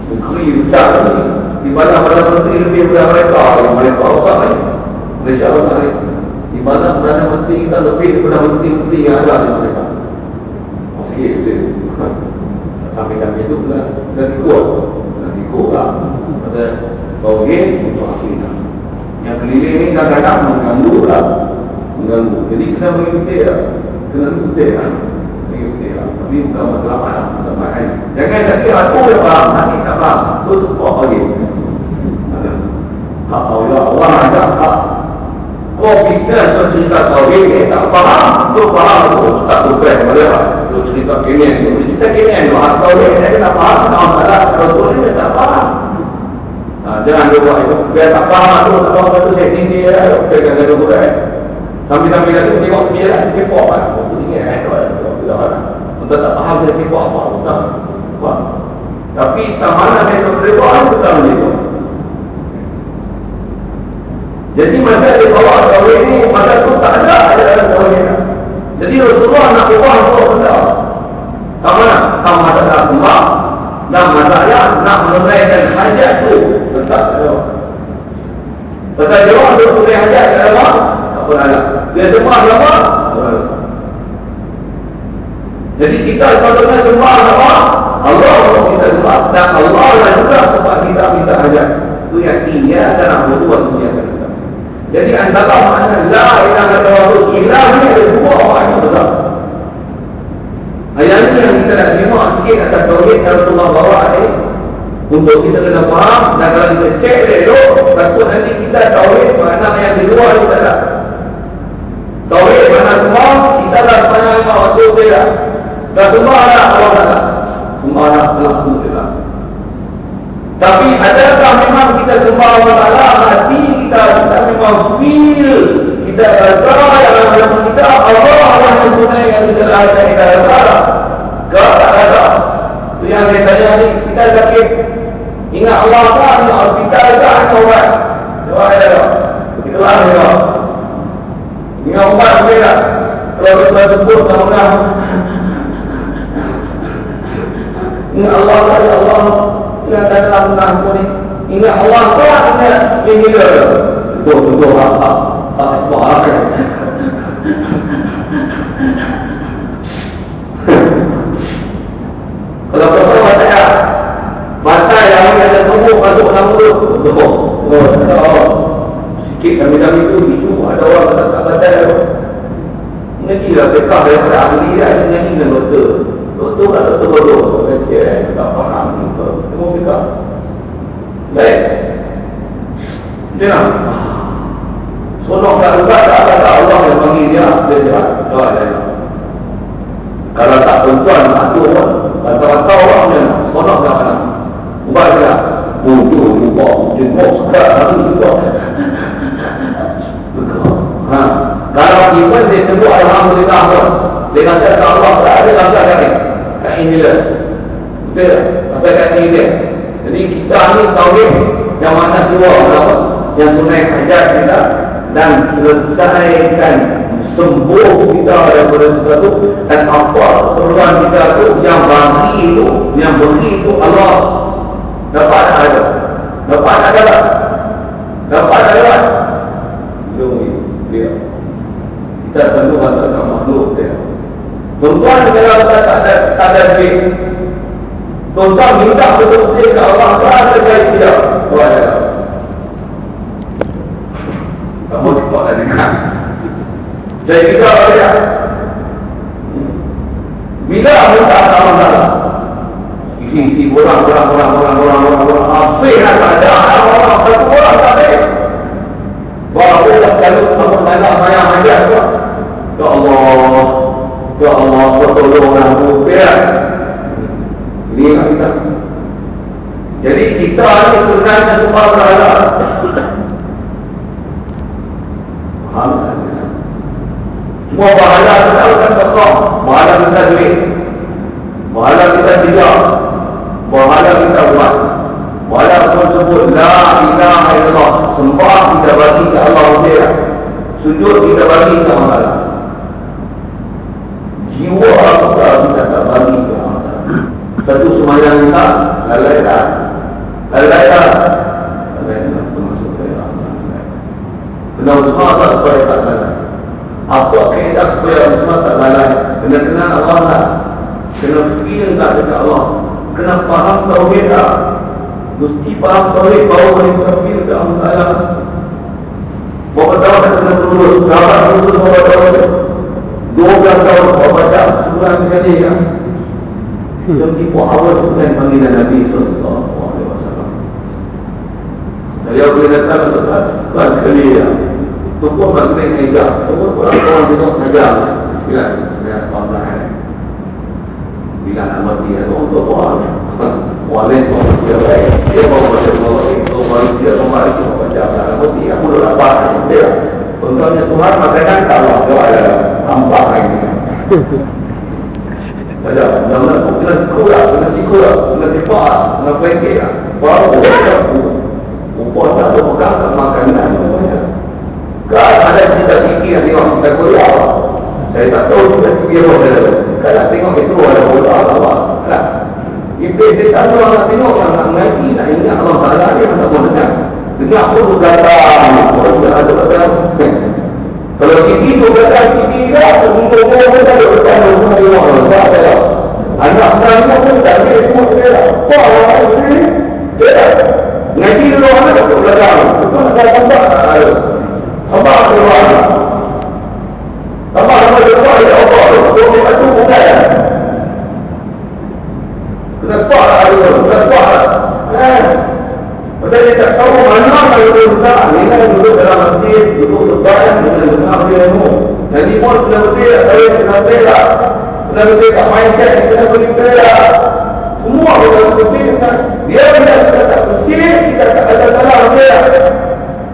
Menteri besar lagi. Di mana Perdana Menteri lebih daripada mereka. Yang mereka usah lagi. Mereka usah lagi. Di mana Perdana Menteri kita lebih daripada menteri-menteri yang ada di mereka. Okey, itu. Kami-kami itu dah ikut. Dah ikut lah. Pada tauhid untuk akidah. Yang keliling ni kadang-kadang mengganggu lah. Mengganggu. Jadi kena mengikuti lah. Kena mengikuti lah. Mengikuti lah. Tapi bukan masalah lah. Masalah lain. Jangan jadi aku yang faham. Nanti tak faham. Itu support lagi. Hak Allah. Allah ada hak. Kau bisnes tu cerita tauhid tak faham. Tu faham tu. Tak tukar. Boleh lah. Tu cerita kini. Cerita kini. Hak tauhid saya kena faham. Tak masalah. Kalau tu dia tak faham. Jangan dia buat itu. Biar tak faham tu. Tak faham tu saya sini. Saya kena berbual. Sambil-sambil tu tengok dia lah. Dia kepok lah. Aku ingat. Untuk tak faham dia kepok apa. Tak. Tapi tak mana dia berbual. Itu tak macam itu. Jadi masa dia bawa tauhid ni, masa tu tak ada dalam tauhid. Jadi Rasulullah nak ubah semua benda. Tak mana? Tak masalah sembah. Dan masalah nak menunaikan hajat tu tetap ada. Pasal dia orang untuk tunai hajat tak ada apa? Tak pun ada. Dia sembah apa? Jadi kita sepatutnya sembah apa? Allah untuk kita sembah. Dan Allah lah juga sebab kita minta hajat. Itu yang dia dan berbuat dunia kita. Jadi antara makna la ilaha illallah ilah ni ada dua makna besar. Ayat ini yang kita nak terima sikit atas tauhid yang Rasulullah bawa ni untuk kita kena faham. Dan kalau kita cek elok, takut nanti kita tauhid makna yang di luar kita tak. Tauhid makna semua kita dah sepanjang 5 waktu tidak. Dan semua ada Allah tak. Semua ada Alhamdulillah. Tapi adakah memang kita sembah Allah Ta'ala hati kita memang feel kita rasa yang dalam kita Allah yang mempunyai yang segala hajat kita rasa ke tak rasa. Itu yang saya tanya ni, kita sakit ingat Allah kan, kita rasa ubat jawab ada tak? Itulah dia ingat ubat boleh tak? Kalau kita sebut nama ingat Allah kan, Allah ingat dalam menangku ni. Ingat Allah tak ingat yang gila. Betul-betul hak sebuah hak. Kalau kau baca ya, baca yang ada tubuh masuk dalam mulut. Betul. Sikit kami-kami itu ada orang tak baca ya. Ini gila pekah daripada ahli dia. Ini gila betul. Betul tak betul-betul. Kecil tak faham. Tengok pekah. Baik. Dia sonok tak ubat tak ada Allah yang panggil dia. Dia sihat. Doa dia. Kalau tak perempuan satu pun rata-rata orang dia sonok tak mana. Ubat dia. Jumpa sekat tapi juga. Kalau iman dia sebut Alhamdulillah pun. Dia kata Allah tak ada rasa kan. Kat inilah. Betul tak? Apa kat ini dia? Jadi kita ni tauhid yang mana dua apa? Yang tunai hajat kita dan selesaikan sembuh kita daripada sesuatu, dan apa keperluan kita tu yang bagi itu Allah. Dapat ada. Dia kita tentu masalah makhluk dia. Tuan-tuan kalau tak ada duit, tuan-tuan minta betul-betul ke Allah, tak ada baik dia. Tuan ada. Kamu cepat dah dengar. Jadi kita ada. Bila minta Allah, isi orang. Apa yang tak ada orang, satu orang tak ada. Bahawa Allah kalau Allah saya ajar tu. Ya Allah, tolong aku biar. Ini kita. Jadi kita ni sebenarnya semua berhala. Faham tak? Semua berhala kita akan tekam. Berhala kita duit. Berhala kita tidak. Berhala kita buat. Berhala pun sebut la ilaha illallah. Sembah kita bagi ke Allah dia. Sujud kita bagi ke Allah. Jiwa kita tak bagi ke Allah. Satu semayang kita lalai dah termasuk ke Allah. Kena usaha tak supaya tak lalai. Apa kaedah supaya usaha tak lalai? Kena kenal Allah tak? Kena feel tak dekat Allah? Kena faham tauhid tak? Mesti faham tauhid baru boleh feel ke Allah. Berapa tahun dah kena turun? Berapa tahun? 12 tahun berapa jam? Sebulan sekali ya. Yang tipu awal sebenarnya panggilan Nabi SAW. Saya boleh datang sebulan sekali ya. Tunggu bangkit hijab. Tunggu orang-orang tengok hijab. Bila online. Bila nak mati ya. Untuk orang. Walain orang dia baik. Dia bawa macam orang dia kemarin itu macam nak mati. Aku dah dapat dia. Contohnya Tuhan makanan kalau dia ada nampak ini. Ada jangan kena sikura, kena tipak, kena fikir. Baru upah tak ada makan makanan semuanya. Kalau ada cita-cita yang tengok kita kuliah, saya tak tahu cita-cita apa. Kalau tengok itu ada bodoh Allah. Kan? Iblis dia tak tahu nak tengok yang nak ngaji, nak ingat Allah Ta'ala dia tak boleh dengar. Dengar pun datang, orang tak ada datang. Kalau kita tu datang, kita untuk pun tak ada datang semua orang. Tak ada. Anak mereka pun tak ada semua dia. Apa orang ini? Dia ngaji dulu anak tak datang. Itu nak tambah tak ada. Tambah dulu anak. Tambah nama dia apa? Dia apa? Dia tu bukan. Kenapa ada? Kenapa? Padahal dia tak tahu mana yang berusaha. Ini kan duduk dalam masjid, duduk berbayan dengan dengar dia ilmu. Jadi pun kena betul, kena bela. Kena betul tak main cek, kena beri bela. Semua kena betul kan. Dia kita tak betul, kita tak ada salah dia.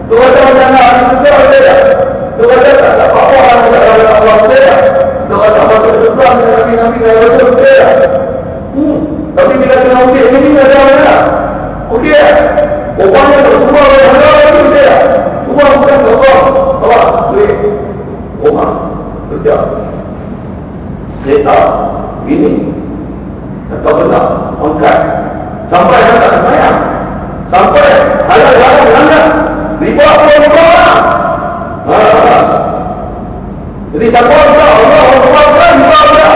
Tuan macam nak betul dia. Tuan tak apa-apa ada Allah dia. Tuan tak betul-betul Nabi betul dia. Tapi bila kena betul, ini ada mana? Okey. Rupanya semua orang halal itu dia. Semua bukan Allah. Allah boleh. Rumah. Kerja. Kereta. Ini. Atau benar. Angkat. Sampai tak sayang. Sampai halal-halal langgar. Riba pun Allah. Jadi siapa Allah? Allah Allah riba Allah.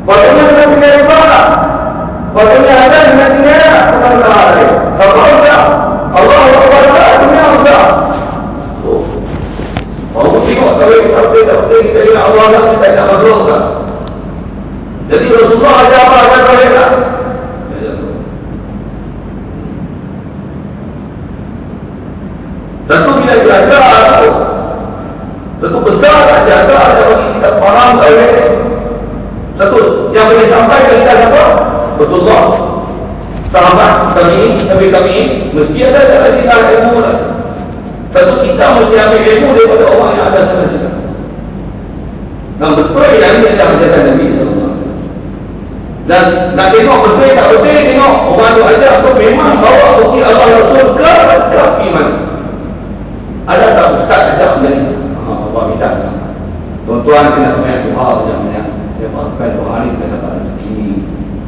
Patutnya kita tinggal riba lah. Patutnya ada dengan tinggal Allah dunia Allah. Allah tengok kalau kita ingat Allah lah, kita tak masuk tak. Jadi Rasulullah ada apa ajar mereka? Tentu bila belajar tentu besar jasa ada bagi kita faham tauhid. Satu yang boleh sampai ke kita siapa? Rasulullah. Sahabat tabi'in mesti ada cara ilmu lah. Satu kita mesti ambil ilmu daripada orang yang ada sana. Dan betul yang ini adalah perjalanan Nabi SAW. Dan nak tengok betul tak betul, tengok orang tu ajar tu memang bawa bukti Allah Rasul ke iman. Ada tak ustaz ajar macam ni? Buat misal tuan-tuan kena semayang doa macam mana? Dia pakai doa ni kena dapat rezeki,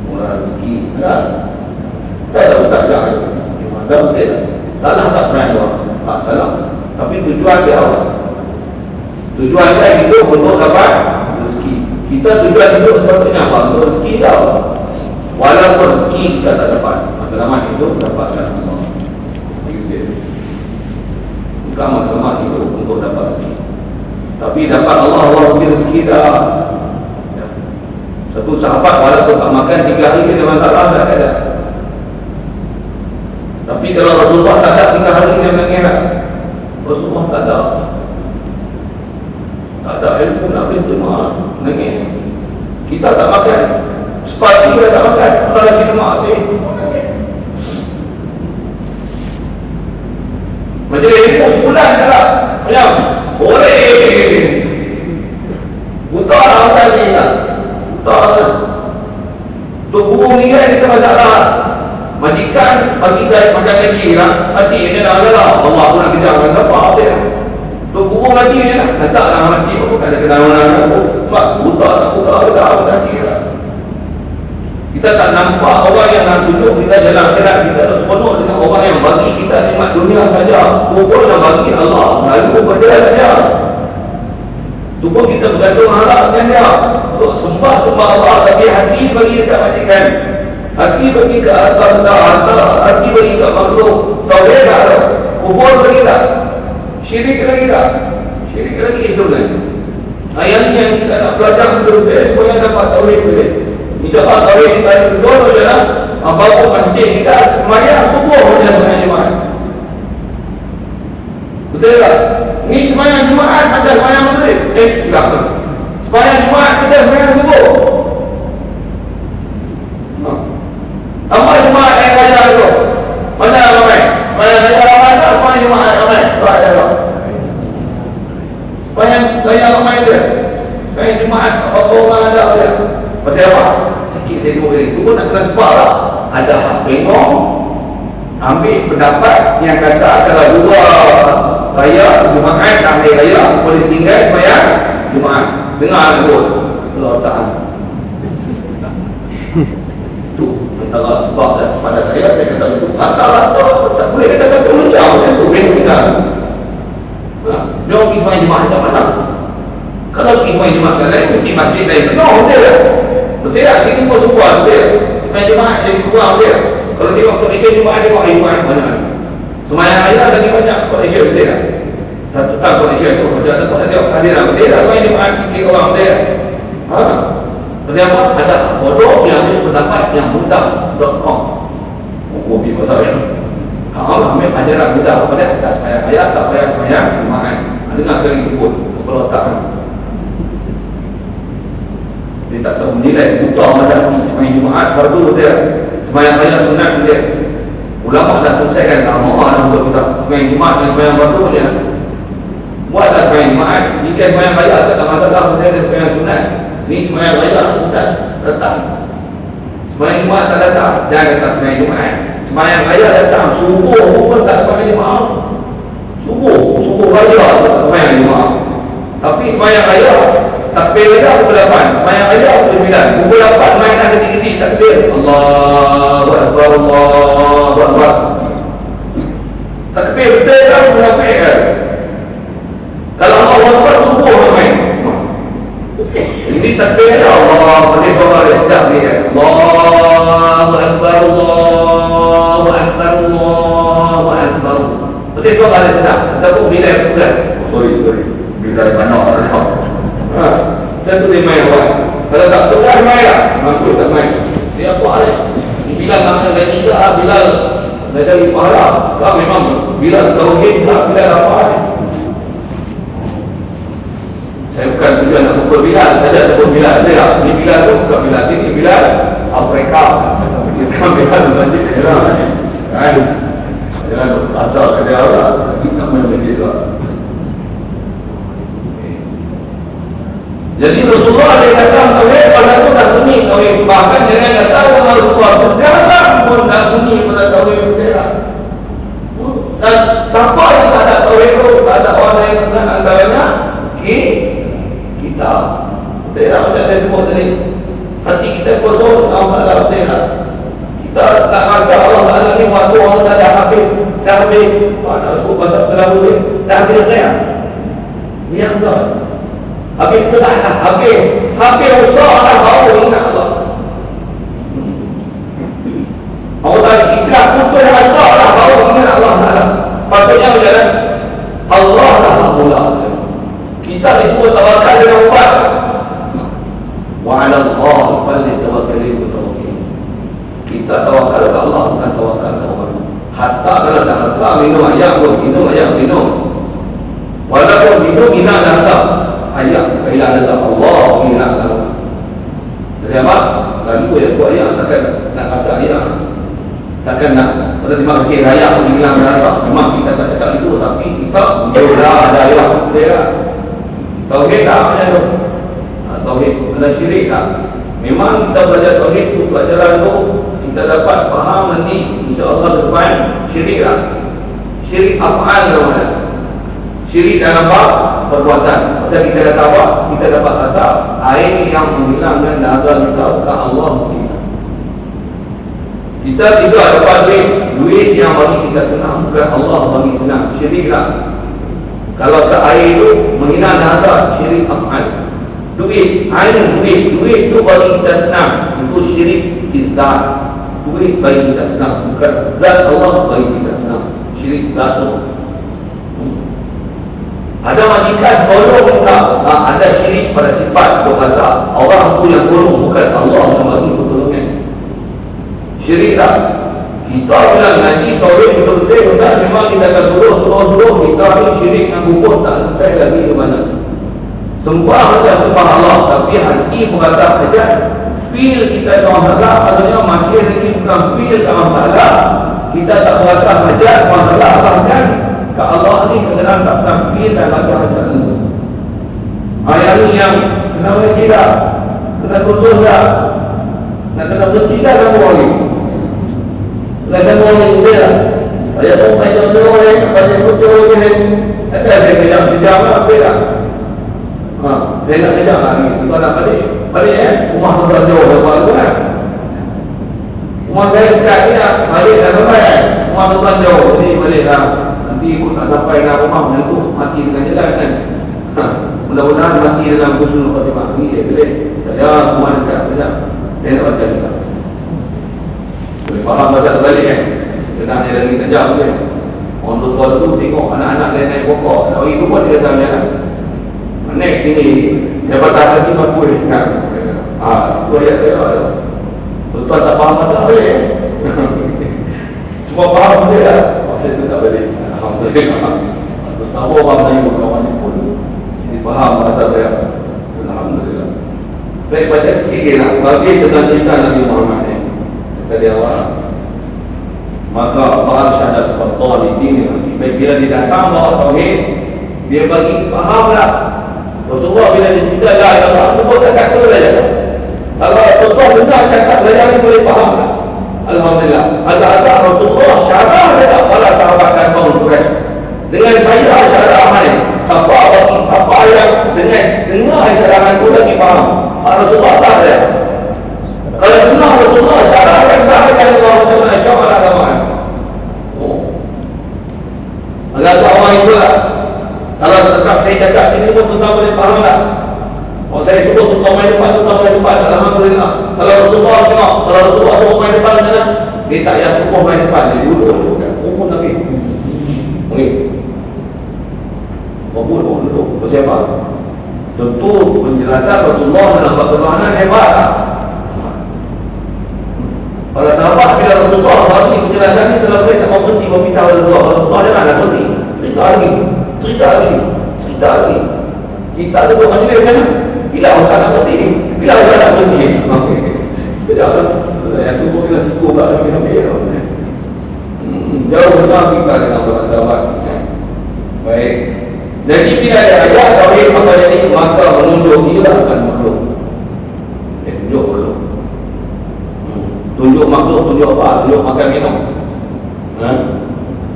murah rezeki. Tak ada ustaz ajar. Tak betul. Salah tak semayang doa? Tak salah. Tapi tujuan dia apa? Tujuan dia hidup untuk dapat rezeki. Kita tujuan hidup sepatutnya apa? Untuk rezeki tau. Walaupun rezeki kita tak dapat, matlamat hidup dapatkan Allah. Itu dia. Bukan matlamat hidup untuk dapat rezeki, tapi dapat Allah beri rezeki dah. Satu sahabat walaupun tak makan 3 hari dia masalah tak ada. Tapi kalau Rasulullah tak ada 3 hari dia mengira. Rasulullah tak ada. Tak ada ilmu nak beri jemaah menangis. Kita tak makan, sepati kita tak makan, kalau kita maaf macam ilmu sebulan tak macam boleh buta lah tadi tak buta lah untuk guru ni kan kita masalah majikan bagi saya makan lagi lah hati dia dah lah Allah pun nak kejar dengan siapa dia untuk guru mati dia lah tak lah mati apa kan ada kenalan aku mak buta hati lah. Kita tak nampak orang yang nak tunjuk kita jalan-jalan, kita tak penuh dengan orang yang bagi kita nikmat dunia saja. Pukul yang bagi Allah, lalu berjalan saja. Itu pun kita bergantung harapkan dia untuk sembah Allah, tapi hati bagi dekat majikan, hati bagi ke harta, hati bagi ke makhluk. Tauhid tak ada, kubur lagi tak, syirik lagi tak, syirik lagi itu kan. Ayat ni yang kita nak belajar terus, supaya dapat tauhid boleh. InsyaAllah kalau kita duduk je lah bawa masjid kita semayang subuh je semayang Jumaat. Betul tak? Ni semayang Jumaat ada semayang Maghrib. Silapkan semayang Jumaat kita semayang subuh. Apa Jumaat yang raya tu? Mana ramai? Semayang raya ramai tak? Semayang Jumaat ramai? Tak ada tak? Semayang raya ramai dia? Semayang Jumaat apa orang ada dia? Pasal apa? Sikit saya tengok ini. Itu pun nak kena sebab lah. Ada hak tengok, ambil pendapat yang kata kalau dua raya Jumaat dan hari raya boleh tinggal semayang Jumaat. Dengar dulu. Allah Ta'ala. Itu antara sebab dan pada saya kata itu antara tu tak boleh kata turun jauh macam tu boleh tinggal. Jom pergi semayang Jumaat macam mana? Kalau pergi semayang Jumaat kan lain, pergi masjid lain. Betul tak? Betul tak? Kita pun sebuah betul. Semayang Jumaat jadi kurang betul. Kalau tengok Malaysia Jumaat, tengok Jumaat mana-mana. Semayang raya lagi banyak Malaysia betul tak? Satu tak Malaysia tu macam tu tak tengok hadiran betul tak? Semayang Jumaat sikit orang betul tak? Betul apa? Ada bodoh yang ambil pendapat yang budak.com Kopi pasal yang ambil ajaran budak kepada tak semayang raya, tak payah semayang Jumaat. Dengar kali sebut kepala otak. Dia tak tahu menilai buta macam ni. Semayang Jumaat fardu dia, semayang raya sunat dia. Ulama dah selesaikan lama untuk kita semayang Jumaat dan semayang fardu dia. Buatlah semayang Jumaat. Jika semayang raya tak ada masalah, dia semayang sunat. Ni semayang raya sunat datang. Semayang Jumaat tak datang, jangan datang semayang Jumaat. Semayang raya datang, subuh pun tak semayang Jumaat. Subuh raya tak semayang Jumaat. Tapi semayang raya takbir raya pukul 8, semayang raya pukul 9. Pukul 8 main ada ketik-ketik takbir. Allahu Akbar, Allahu Akbar. Takbir betul kan? Takbir kan? Kalau Allahu Akbar subuh main. Ini takbir Allah boleh bawa sekejap dia. Allahu Akbar, Allahu Akbar, Allahu Akbar. Betul kau ada sedap? Ataupun bila bulan? Sorry. Bila mana orang? Tentu dia main awal. Kalau tak suka main lah. Masuk tak main. Dia apa ni? Bilal makan gaji ke? Bilal dah jadi pahala. Kau memang Bilal tauhid tak Bilal apa ni? Saya bukan tujuan nak pukul Bilal. Saja pukul Bilal. Ini Bilal tu bukan Bilal. Ini Bilal Afrika. Bilal masjid Iran. Kan? Jangan asal ada orang. Kita main masjid tu. Jadi Rasulullah dia kata tauhid pada tu tak bunyi tauhid. Bahkan jangan kata sama Rasulullah, sekarang pun tak bunyi pada tauhid bendera. Dan siapa yang tak ada tauhid itu, tak ada orang lain dengan antaranya kita. Bendera macam saya sebut tadi, hati kita kosong, Allah tak bendera. Kita tak rasa Allah Ta'ala ni waktu orang tak ada habis. Dah habis, mana sebut pasal terlalu ni, dah habis saya. Yang tak habis tu tak ada, habis usaha dah baru ingat Allah. Allah Ta'ala Islam putus asa dah baru ingat Allah Ta'ala. Patutnya berjalan Allah dah mula. Kita disebut tawakal dengan ubat. Wa 'ala Allah falyatawakkalul mutawakkilun. Kita tawakal kepada Allah, bukan tawakal kepada orang. Hatta kalau dah harta minum ayam pun minum. Walaupun minum bina harta ayam, bila ada Allah bina harta. Kenapa? Lalu yang buat ayam takkan nak kata ayam, takkan nak pada terima kasih raya bilang harta. Memang kita tak cakap itu, tapi kita sudah ada ayam dia. Tauhid tak macam tu. Tauhid ada syirik tak? Memang kita belajar tauhid tu, pelajaran tu kita dapat faham nanti insya-Allah depan syirik lah. Syirik af'al namanya. Syirik dalam bab perbuatan. Pasal kita dah tahu, kita dapat rasa air yang menghilangkan dahaga kita bukan Allah kita. Kita tidak dapat duit yang bagi kita senang bukan Allah bagi senang. Syirik lah. Kalau ke air itu menghilang dahaga, syirik af'al. Duit tu bagi kita senang, itu syirik cinta. Duit bagi kita senang, bukan zat Allah bagi kita senang. Syirik zat tu. Ada majikan tolong kita, ada syirik pada sifat berkata orang tu yang tolong, bukan Allah yang bagi pertolongan. Syirik tak? Kita bilang ngaji tolong betul-betul, memang kita akan suruh kita ni syirik yang gugur tak selesai lagi ke mana. Sembah macam sembah Allah, tapi hati berkata saja feel kita Allah Ta'ala, katanya masih lagi bukan feel ke Allah Ta'ala. Kita tak berkata saja Allah Ta'ala, bahkan ke Allah ni kadang tak pernah feel dan baca hajat ni. Ayat ni yang kenapa tidak? Kena khusus tak? Nak kena berhenti tak kamu orang ni? Nak kamu orang ni dia tak? Ayat tu main contoh ni, baca khusus ni. Ada sejam lah, apa tak? Saya nak kejap lah ni. Kita nak balik rumah tu tak jauh lepas tu kan. Rumah saya dekat ni nak balik dah sampai kan. Rumah tu tak jauh, jadi balik lah. Nanti ikut tak sampai lah rumah macam tu, mati dengan jalan kan. Mudah-mudahan mati dalam Husnul Khatimah. Ni dia pilih saya rumah dekat sekejap. Saya nak baca juga. Boleh faham baca balik kan. Kenal dia lagi kejap je. Orang tua tu tengok anak-anak dia naik pokok. Nak pergi tu pun dia kata macam mana. Naik tinggi, jabatan haji mampu kan? Itu ayat dia. Tuan tak faham tak boleh. Semua faham dia lah. Maksud itu tak boleh. Alhamdulillah. Tahu orang Melayu kawan ni pun ini faham kata dia. Alhamdulillah. Baik, baca sikit lah. Bagi tentang cerita Nabi Muhammad ni. Kata dia awal. Maka faham syahadat fatwa di sini. Baik, bila dia datang bawa tauhid, dia bagi faham lah. Rasulullah bila dia cerita la ilaha illallah, semua cakap tu belajar. Kalau Rasulullah benar cakap belajar ni boleh faham tak? Alhamdulillah. Ada Rasulullah syarah dia pada sahabat dan kaum Quraisy. Dengan saya syarah ni, apa yang dengan dengar syarahan tu lagi faham. Rasulullah tak ada. Kalau dengar Rasulullah syarah yang tak ada Allah Subhanahu wa taala. Agak orang itu lah. Kalau tetap saya cakap ini pun tuan boleh faham tak? Kalau saya sebut tuan main depan, tuan main depan. Alhamdulillah. Kalau Rasulullah tengok, kalau Rasulullah tengok main depan macam mana? Dia tak payah suruh main depan. Dia duduk. Umur Nabi. Mungkin. Duduk. Itu siapa? Tentu penjelasan Rasulullah dalam perkembangan hebat tak? Kalau sahabat bila Rasulullah bagi penjelasan ni, kalau saya tak mau berhenti berbicara Rasulullah. Rasulullah dia nak berhenti. Cerita lagi. Kita duduk majlis macam mana? Bila orang nak berhenti? Bila orang nak berhenti? Tidak lah. Yang tu pun kita siku tak lagi ambil. Jauh benar kita dengan sahabat. Baik. Jadi bila ada ayat tauhid maka jadi maka menunjuk dia akan makhluk. Tunjuk makhluk. Tunjuk makhluk, tunjuk apa? Tunjuk makan minum.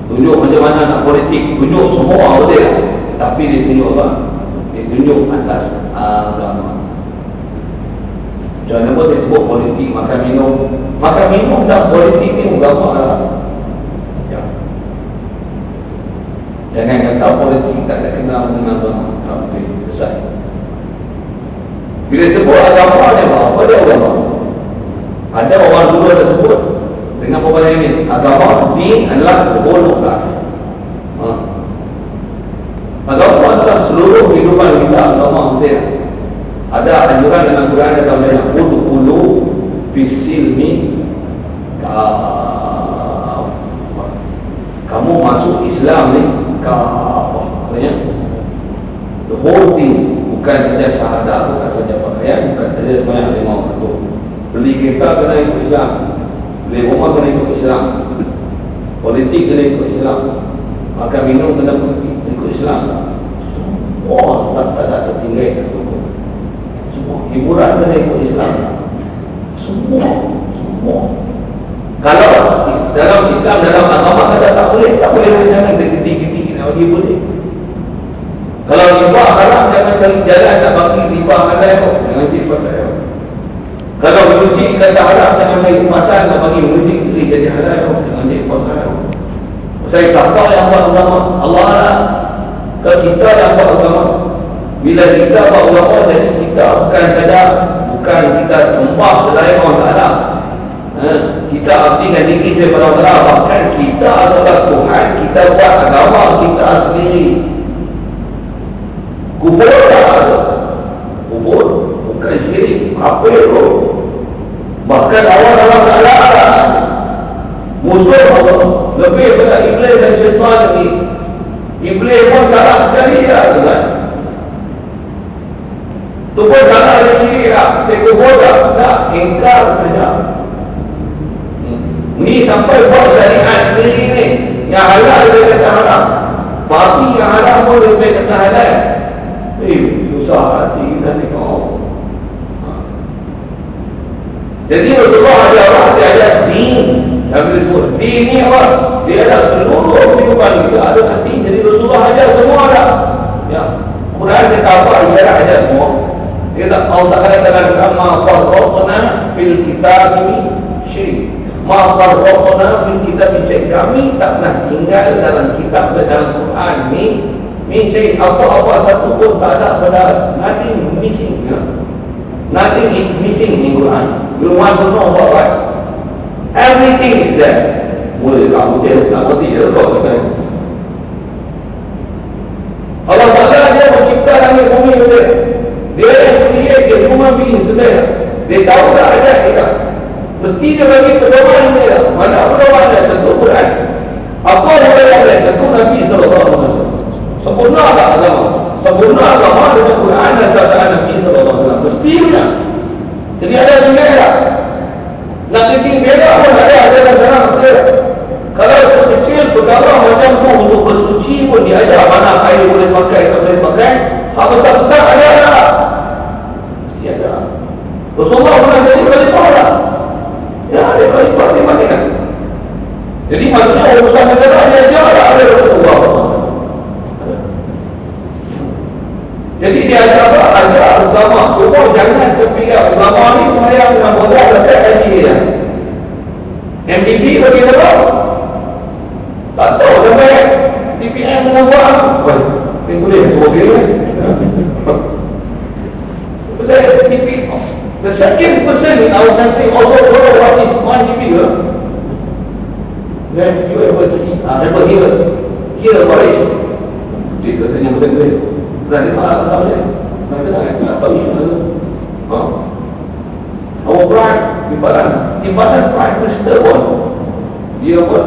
Tunjuk macam mana nak politik, tunjuk semua boleh. Tapi dia tunjuk apa? Dia tunjuk atas agama. Jangan lupa dia sebut politik, makan minum. Makan minum dan politik ni agama lah. Ya. Jangan kata politik tak ada kenal dengan agama. Okey, selesai. Bila sebut agama dia apa dia agama? Ada orang dulu ada sebut dengan perbuatan ini, agama ni adalah kebolehkan. Agama adalah seluruh kehidupan kita. Agama betul. Ada anjuran dalam Quran kata banyak udkhulu fisilmi, kamu masuk Islam ni kafah. Maksudnya the whole thing, bukan saja syahadah, bukan saja pakaian, bukan saja banyak lima waktu. Beli kereta kena ikut Islam, beli rumah kena ikut Islam, politik kena ikut Islam, makan minum kena ikut Islam. Semua tak tertinggal itu. Semua hiburan kena ikut Islam. Semua. Kalau dalam Islam, dalam agama kata tak boleh jangan tinggi-tinggi nak bagi boleh. Kalau riba haram, jangan cari jalan nak bagi riba halal, jangan jadi pasal. Kalau muzik kata haram, jangan bagi kemasan nak bagi muzik jadi halal, jangan jadi pasal. Saya siapa yang buat agama? Allah lah. Kalau kita yang buat agama, bila kita buat agama, jadi kita bukan kita sembah selain Allah Ta'ala. Kita artikan diri daripada Allah, bahkan kita adalah Tuhan. Kita buat agama kita sendiri. Kubur tak ada. Kubur bukan syirik, apa itu? Bahkan Allah Ta'ala musuh Allah lebih pada iblis dan syaitan lagi. Iblis pun salah sekali lah, kan? Itu pun salah sekali lah. Dia kubur tak ingkar saja. Ni sampai buat syariat sendiri ni, yang halal dia kata haram, babi yang haram pun dia kata halal. Susah hati kita tengok. Jadi Rasulullah ada orang, dia ada din. Yang disebut din ni apa? Dia ada seluruh kehidupan kita, ada hati. Jadi Rasulullah ada semua ada. Ya, Quran dia tahu apa, dia ada semua. Dia tak Allah Ta'ala katakan ma farqna fil kitab ini syai'. Ma farqna fil kitab syai'. Kami tak pernah tinggal dalam kitab dalam Quran ni syai', apa-apa satu pun tak ada pada, nothing missing. Ya? Nothing is missing in Quran. You want to know what? Everything is there. Boleh kamu dia nak berhenti dia kau kata. Allah Ta'ala dia mencipta langit bumi dia. Dia yang create dia human being sebenarnya. Dia tahu tak ada kita. Mesti dia bagi pedoman dia. Mana pedoman dia? Tentu Quran. Apa yang dia ada? Tentu Nabi SAW. Sempurna tak agama? Sempurna agama dengan Quran dan sabda Nabi SAW. Mesti punya. Jadi ada tinggal tak? Nak tinggi beda pun ada dalam saya. Kalau sekecil perkara macam tu untuk bersuci pun diajar mana air boleh pakai, tak boleh pakai. Hak besar-besar ada tak? Mesti ada. Rasulullah pernah jadi khalifah tak? Ya, ada khalifah di Madinah. Jadi maksudnya urusan negara dia tak ada Rasulullah. Jadi dia ada apa? Ada agama. Semua jangan sepihak. Agama ni semayang dengan modal dekat haji dia. MDB bagi apa? Tak tahu sampai DPM dengan buat apa. Ini boleh semua dia. Sebab DPM the second person in our country also know what is 1 GB. When you ever see, ever hear about it, dia katanya betul-betul. Berani marah tak boleh. Mereka tak tahu isu. Our prime Timbalan prime minister pun dia pun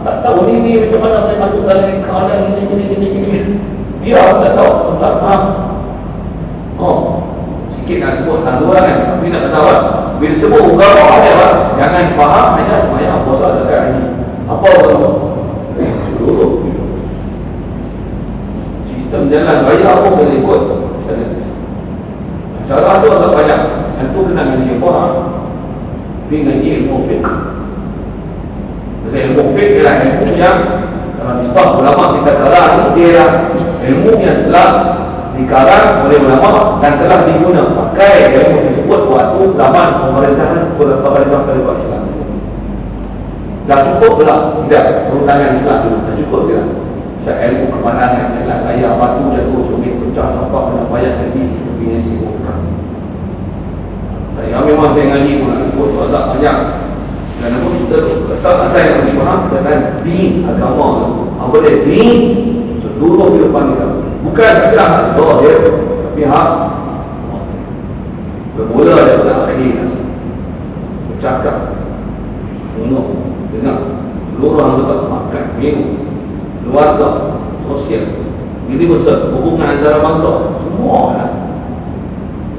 tak tahu ni macam mana saya masuk dalam kawanan ini. Dia tak tahu. Tak faham. Sikit nak sebut tanduan kan, tapi nak tahu bila sebut agama ada lah. Jangan faham hanya semayang puasa dekat ini. Apa agama? Seluruh sistem jalan raya pun boleh ikut. Cara tu agak banyak. Yang tu kena dengan dia faham. Tapi ngaji ilmu fiqh. Jadi ilmu fiqh ialah ilmu yang sebab ulama kita telah dia ilmu yang telah dikarang oleh ulama dan telah digunakan pakai ilmu tersebut waktu zaman pemerintahan Khalifah Islam. Tak cukup pula, tidak perundangan Islam dulu, tak cukup dia. Saya ilmu kemandangan, ialah gaya batu jatuh, sumit pecah, sampah, banyak payah lagi, sebagainya di ilmu perang. Saya memang saya ngaji pun nak ikut, tak banyak. Dan aku kita letak saya yang dipaham dengan din agama. Apa dia din seluruh kehidupan kita. Bukan tidak zahir, tapi hak bermula daripada akhir. Bercakap, minum, dengar, seluruh anggota makan, minum, keluarga, sosial, ini besar, hubungan antara bangsa, semua lah.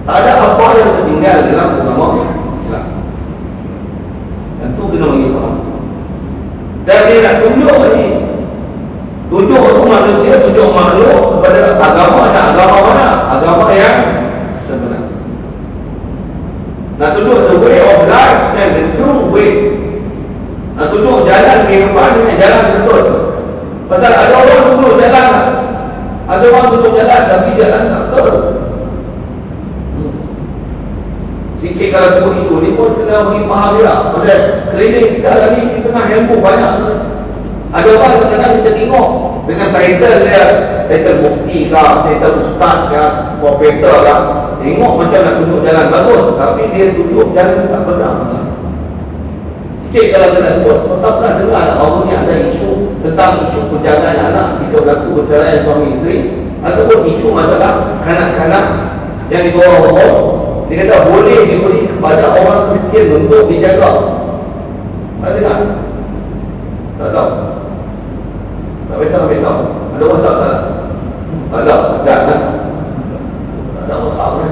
Tak ada apa yang tertinggal dalam agama Islam. Dan itu kena bagi faham. Dan dia nak tunjuk ni, tunjuk untuk manusia, tunjuk makhluk kepada agama. Ada agama mana? Agama yang sebenar. Nak tunjuk the way of life and the true way. Nak tunjuk jalan kehidupan dengan jalan betul. Pasal ada orang tunjuk jalan, ada orang tunjuk jalan tapi jalan tak betul. Sikit kalau sebut itu, ni pun kena bagi faham dia. Pasal klinik kita lagi di tengah ilmu banyak. Ada orang kadang-kadang kita tengok dengan title dia, title mufti kah, title ustaz kah, profesor kah, tengok macam nak tunjuk jalan bagus, tapi dia tunjuk jalan tak benar. Sikit kalau kita sebut, tetaplah dengar orang ni ada isu tentang isu perjalanan anak, jika berlaku perceraian suami isteri, ataupun isu masalah kanak-kanak yang di bawah umur. Dia kata boleh diberi kepada orang Kristian untuk dijaga. Ada tak? Tak tahu. Tak beritahu. Ada masalah tak? Tak ada. Tak ada. Tak ada masalah.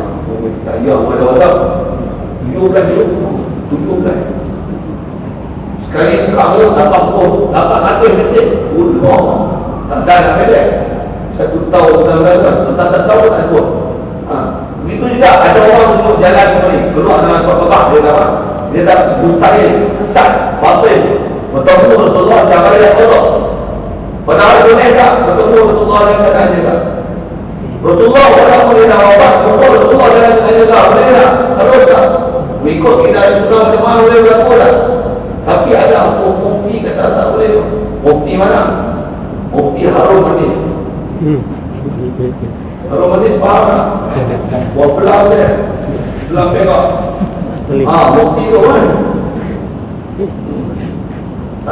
Saya ada masalah. Tunjukkan dulu. Tunjukkan. Sekali kamu dapat hati mesti. Udah. Tak ada nak beda. 1 tahun, 9 tahun. Tak tahu tak buat. Begitu juga ada orang untuk jalan kembali keluar dengan sebab dia dapat dia tak mustahil sesat batil bertemu Rasulullah cara yang Allah padahal boleh tak bertemu Rasulullah dengan keadaan juga Rasulullah walaupun dia dah wafat Rasulullah dengan keadaan juga boleh tak harus tak mengikut kita sudah macam boleh berlaku tak tapi ada mufti kata tak boleh mufti mana mufti Harun Manis Harun Manis faham tak? Buat belah dia belah perak mufti tu kan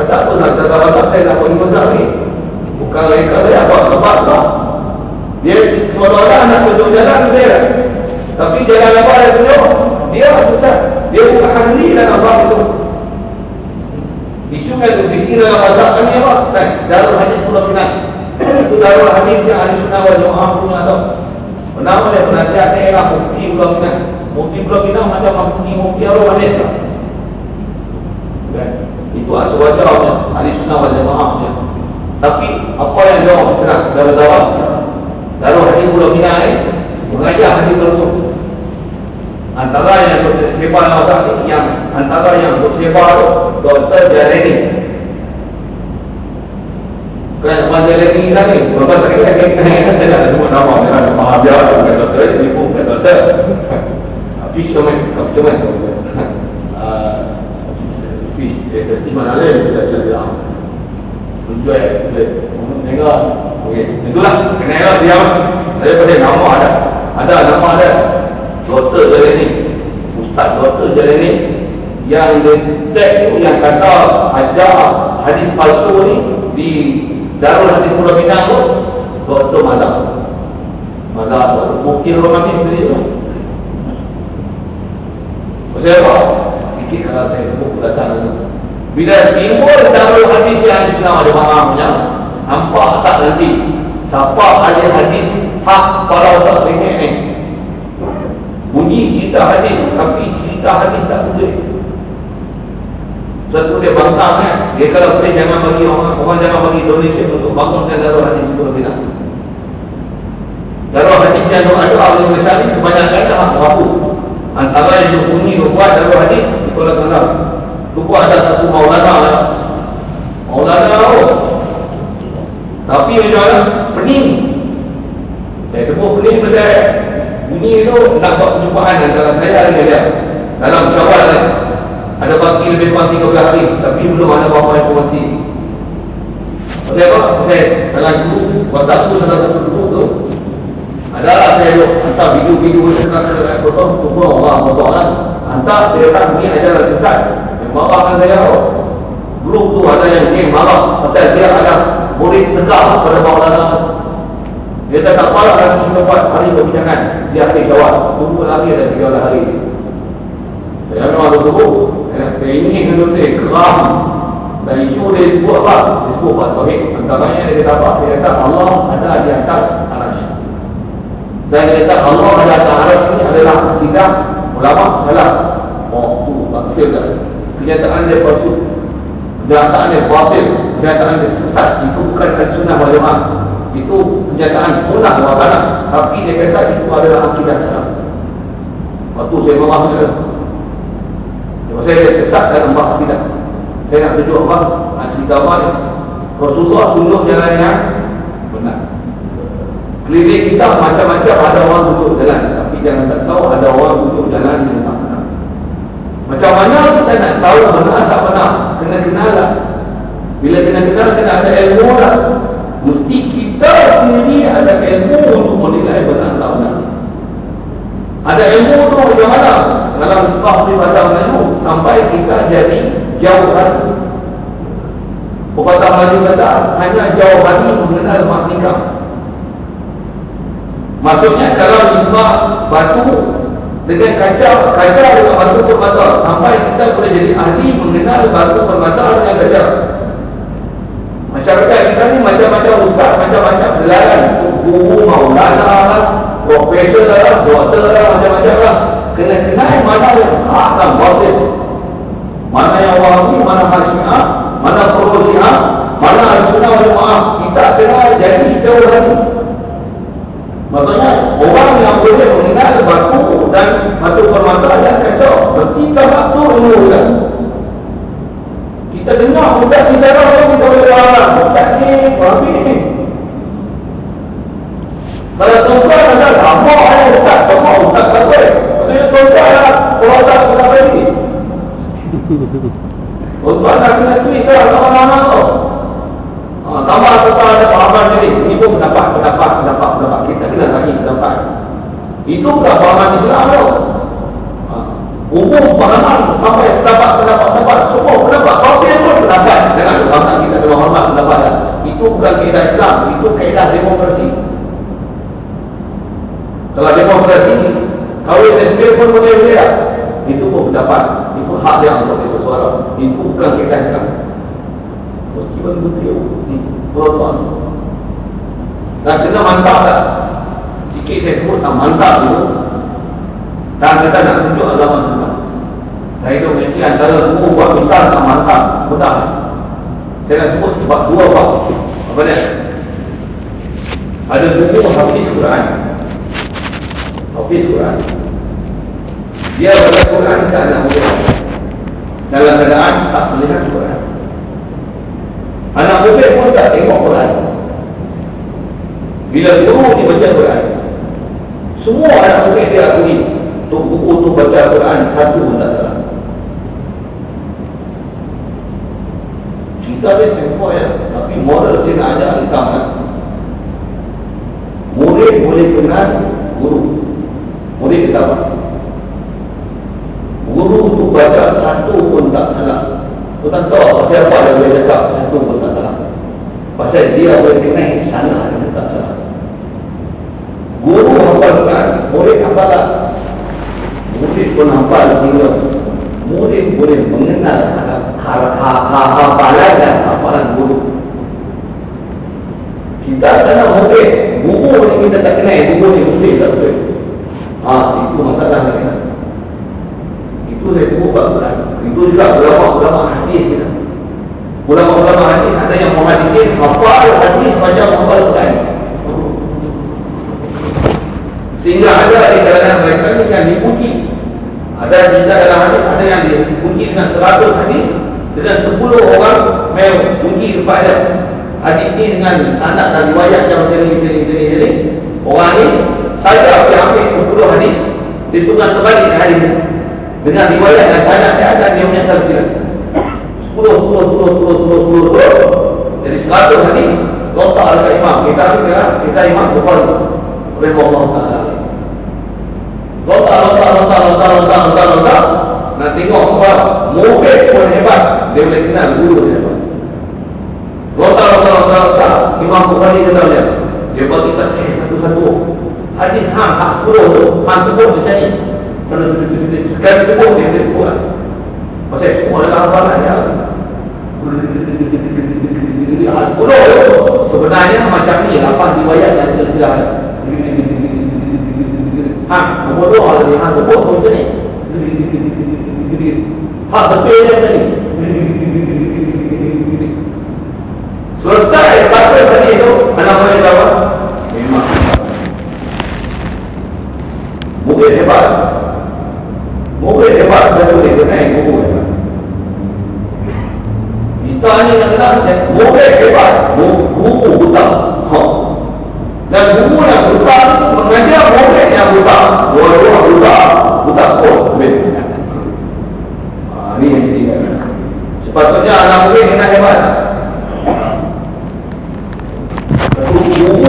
tak pun nak tak tahu saya nak pergi besar ni bukan lain kata apa sebab tak dia seolah-olah nak tunjuk jalan dia tapi jalan apa dia tunjuk dia susah dia bukan ahli dalam bab itu isu kan tu di dalam masalah ni apa Darul Hadis Pulau Pinang itu Darul Hadis yang Ahli Sunnah wal Jamaah punya atau nama dia penasihat dia ialah Mufti Pulau Pinang. Mufti Pulau Pinang macam Mufti Harun Manis lah. Itu asal wajarnya Ahli Sunnah wal Jamaah punya. Tapi apa yang dia orang kenal Darul Hadis Pulau Pinang ni mengajar hadis Rasul. Antara yang bersebar masa ni antara yang bersebar tu Dr. Jalani. Kan Jalani kita ni berapa kali kita ada semua nama dia ada Mahathir ada Dr. ini pun ada Dr. Fisherman di mana lagi dia menjual tengok okey itulah kenal dia daripada nama ada nama ada Dr. Jalani Ustaz Dr. Jalani yang detek tu yang kata ajar hadis palsu ni di Darul Hadis Pulau Pinang tu Dr. Mazhar Mufti Romanis sendiri tu pasal apa? Sikit kalau saya sebut datang tu bila timbul Darul Hadis yang Islam ada mahamnya nampak tak nanti siapa ahli hadis hak para otak sengit ni bunyi cerita hadis tapi cerita hadis tak boleh satu dia bantang kan dia kalau boleh jangan bagi orang jangan bagi donation untuk bangunkan Darul Hadis Pulau Pinang Darul Hadis yang ada oleh Malaysia ni kebanyakan tak mampu antara yang bunyi buat Darul Hadis sekolah tanam. Lupa ada satu Maulana lah. Maulana tapi macam pening. Saya sebut pening pada bunyi tu nampak perjumpaan antara saya dengan dia dalam syawal ni. Ada baki lebih kurang 13 hari, tapi belum ada apa-apa informasi. Pasal apa? Pasal dalam grup WhatsApp tu, salah satu grup tu adalah saya hantar video-video dekat potong, semua orang potong kan. Hantar, dia kata ni ajaran sesat. Yang marahkan saya grup tu ada yang marah pasal dia ada murid tegak pada Maulana. Dia tak apalah lagi 4 hari perbincangan. Dia akhir jawab. Tunggu lagi ada 13 hari. Saya memang tunggu. Saya ingin dulu ni keram. Dan isu dia sebut apa? Dia sebut buat tauhid. Antaranya dia kata apa? Dia kata Allah ada di atas arasy. Dan dia kata Allah ada di atas arasy ini adalah akidah ulama salah. Oh tu betul tak? Kenyataan dia palsu. Kenyataan dia batil. Kenyataan dia sesat. Itu bukan sunnah wal jamaah. Itu kenyataan punah wakalah. Tapi dia kata itu adalah akidah salah. Waktu saya memahami dia. Saya sesat dalam bab akidah. Saya nak tunjuk apa? Nak cerita apa ni? Rasulullah tunjuk jalan yang benar. Keliling kita macam-macam ada orang tunjuk jalan. Tapi jangan tak tahu ada orang tunjuk jalan yang tak benar. Macam mana kita nak tahu benar tak benar? Kena kenal lah. Bila kena kenal, kena ada ilmu lah. Mesti kita sendiri ada ilmu untuk menilai benar tak benar. Ada ilmu tu macam mana? Dalam bahasa bahasa Melayu sampai kita jadi jauh hati. Pepatah Melayu kata hanya jauh hati mengenal mak nikah. Maksudnya kalau isbah batu dengan kaca dengan batu permata sampai kita boleh jadi ahli mengenal batu permata dengan kaca. Masyarakat kita ni macam-macam ustaz, macam-macam belayan, guru, maulana lah, profesor lah, doktor lah, macam-macam lah. Kena kenal mana yang hak dan batil, mana yang wahabi, mana Syiah, mana Syiah, mana Al-Sunnah wal Jamaah. Kita kena jadi jauh lagi. Maksudnya orang yang boleh mengenal batu dan batu permata dan kaca mesti tak tu ilmu kan. Kita dengar ustaz kita orang kita boleh faham ustaz ni wahabi ni. Kalau tuan ada sama ustaz sama ustaz kata maksudnya tuan ada kalau tak kena beri tuan nak kena tulis lah sama-sama tu sama kita ada pahaman jadi ini pun pendapat kita kena lagi pendapat itu bukan pahaman Islam tu umum pahaman sampai pendapat semua pendapat batil pun pendapat jangan pahaman kita kena hormat pendapat itu bukan kaedah Islam, itu kaedah demokrasi. Kalau demokrasi kahwin lesbian pun boleh lihat. Itu pun pendapat. Itu hak dia untuk bersuara. Itu bukan kita Islam. Meskipun betul bertuan. Dan kena mantap tak? Sikit saya sebut tak mantap itu. Dan kita nak tunjuk agama Islam. Dan itu mesti antara buku buat misal tak mantap. Mudah. Saya nak sebut sebab dua bab. Apa dia? Ada buku Hafiz Quran. Hafiz Quran. Dia baca Quran tak nak muda. Dalam keadaan tak melihat Quran. Anak muda pun tak tengok Quran. Bila guru dia baca Quran, semua anak muda dia akui untuk buku tu baca Quran satu pun tak salah. Cerita dia simple ya, tapi moral saya nak ajar hitam kan. Murid boleh kenal guru. Murid kata apa? Guru tu baca satu pun tak salah. Tuan tahu siapa yang boleh cakap satu pun tak salah. Pasal dia boleh kenal sana yang tak salah. Guru hafalkan, murid hafalah. Murid pun hafal sehingga murid boleh mengenal hafalan dan hafalan guru. Kita kena murid, guru ni kita tak kenal, guru ni murid tak betul. Itu masalah kita. Itu saya sebut Quran. Itu juga ulama-ulama hadis kita. Ulama-ulama hadis ada yang menghadiskan hafal hadis macam hafal Quran. Sehingga ada di kalangan mereka ni yang dipuji. Ada juga dalam hadis, ada yang dikunci dengan 100 hadis, dengan 10 orang kunci tempat dia. Hadis ni dengan sanad dan riwayat yang jadi. Orang ni saja dia ambil 10 hadis, dia tukar terbalik hadis ni. Dengan riwayat dan sanad dia ada dia punya silsilah. 10. Jadi 100 hadis letak dekat imam. Kita imam Bukhari rahimahullah taala. Letak. Nak tengok apa mungkin pun hebat, dia boleh kenal guru dia hebat. Letak. Imam Bukhari kata dia bagi tasih satu-satu. Hadis hak 10 tu, hak sebut macam ni. Sekali sebut dia sebut lah. Pasal semua adalah hafalan dia. Hak 10 sebenarnya macam ni, apa riwayat dan silsilah. Nombor 2 lagi, hak sebut macam ni. Hak betul dia macam ni. Selesai satu tadi itu, anak boleh jawab memang mungkin hebat, dia boleh kenai buku hebat. Kita ni nak kata mungkin hebat, buku buta. Dan buku yang buta mengajar mungkin yang buta, dua-dua buta pun ni yang jadi sepatutnya anak mungkin kena hebat. Buku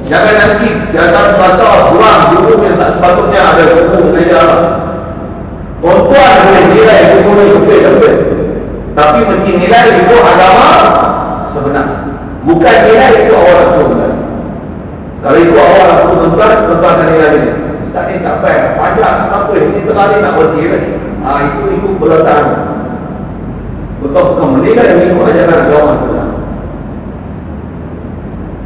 jangan nanti jangan baca kurang buku yang tak sepatutnya ada buku mengajar. Tuan-tuan boleh nilai buku ni betul, tapi mesti nilai itu agama sebenar, bukan nilai itu awal sebenar. Kalau itu awal sebenar, tuan-tuan dan nilai ini tak ni tak payah panjang apa ini terlalu nak berhenti lagi. Itu belakang betul bukan menilai itu ajaran agama sebenar.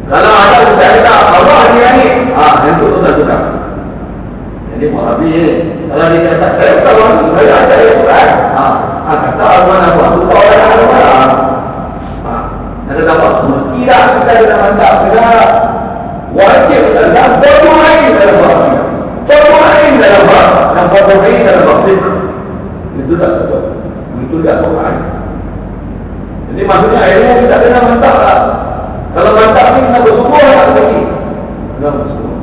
Kalau ada kita Allah ni yang itu sudah. Jadi Wahabi kalau dia kata saya kawan saya ada Quran. Kata mana buat tu orang ada. Ada apa? Mestilah kita dalam mantap kita wajib dalam berdoa dalam bahasa. Berdoa dalam bahasa, dan berdoa dalam bahasa. Itu dah betul. Itu dah Quran. Jadi maksudnya ilmu kita kena mantap lah. Kalau mantap ni kita bersungguh lagi. Kita bersungguh.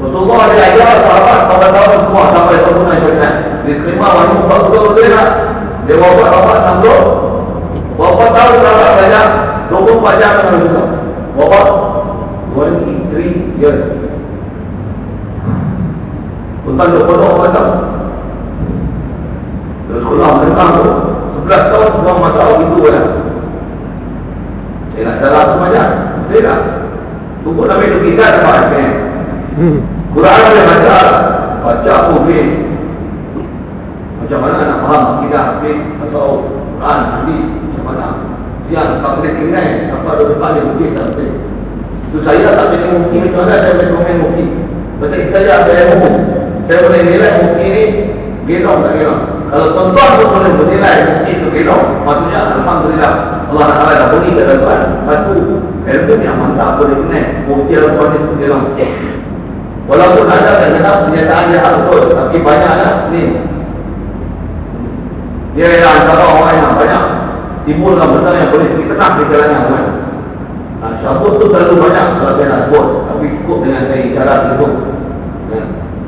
Rasulullah ada ajar sahabat pada tahun semua sampai tahun nasional. Diterima wajib betul-betul nak. Dia wafat 60. Wafat tahun berapa banyak? 24 jam dengan juga. Wafat 23 years. Tentang 24 tahun. Terus sekolah tentang 11 tahun semua masa itu lah. Dia nak salah semuanya. Dia tak. Tunggu Nabi itu kisah apa ni? Quran dia baca mungkin. Macam mana nak faham kita habis atau Quran hadis macam mana? Dia tak boleh kenal apa ada depan dia mungkin tak boleh. Itu saya tak boleh mungkin macam mana saya boleh komen mungkin. Betul saya ada yang umum. Saya boleh nilai mungkin ni gelong tak gelong. Kalau tuan-tuan tu boleh menilai mungkin itu gelong, maksudnya alhamdulillah Allah Taala dah beri kepada tuan satu ilmu yang mantap boleh kenal mungkin tuan itu gelong. Walaupun ada kadang-kadang pernyataan dia betul, tapi banyaklah ni. Dia ialah antara orang yang banyak timbulkan benda yang boleh kita tenang di jalannya orang. Syabut tu terlalu banyak kalau saya nak sebut, tapi cukup dengan saya cara itu.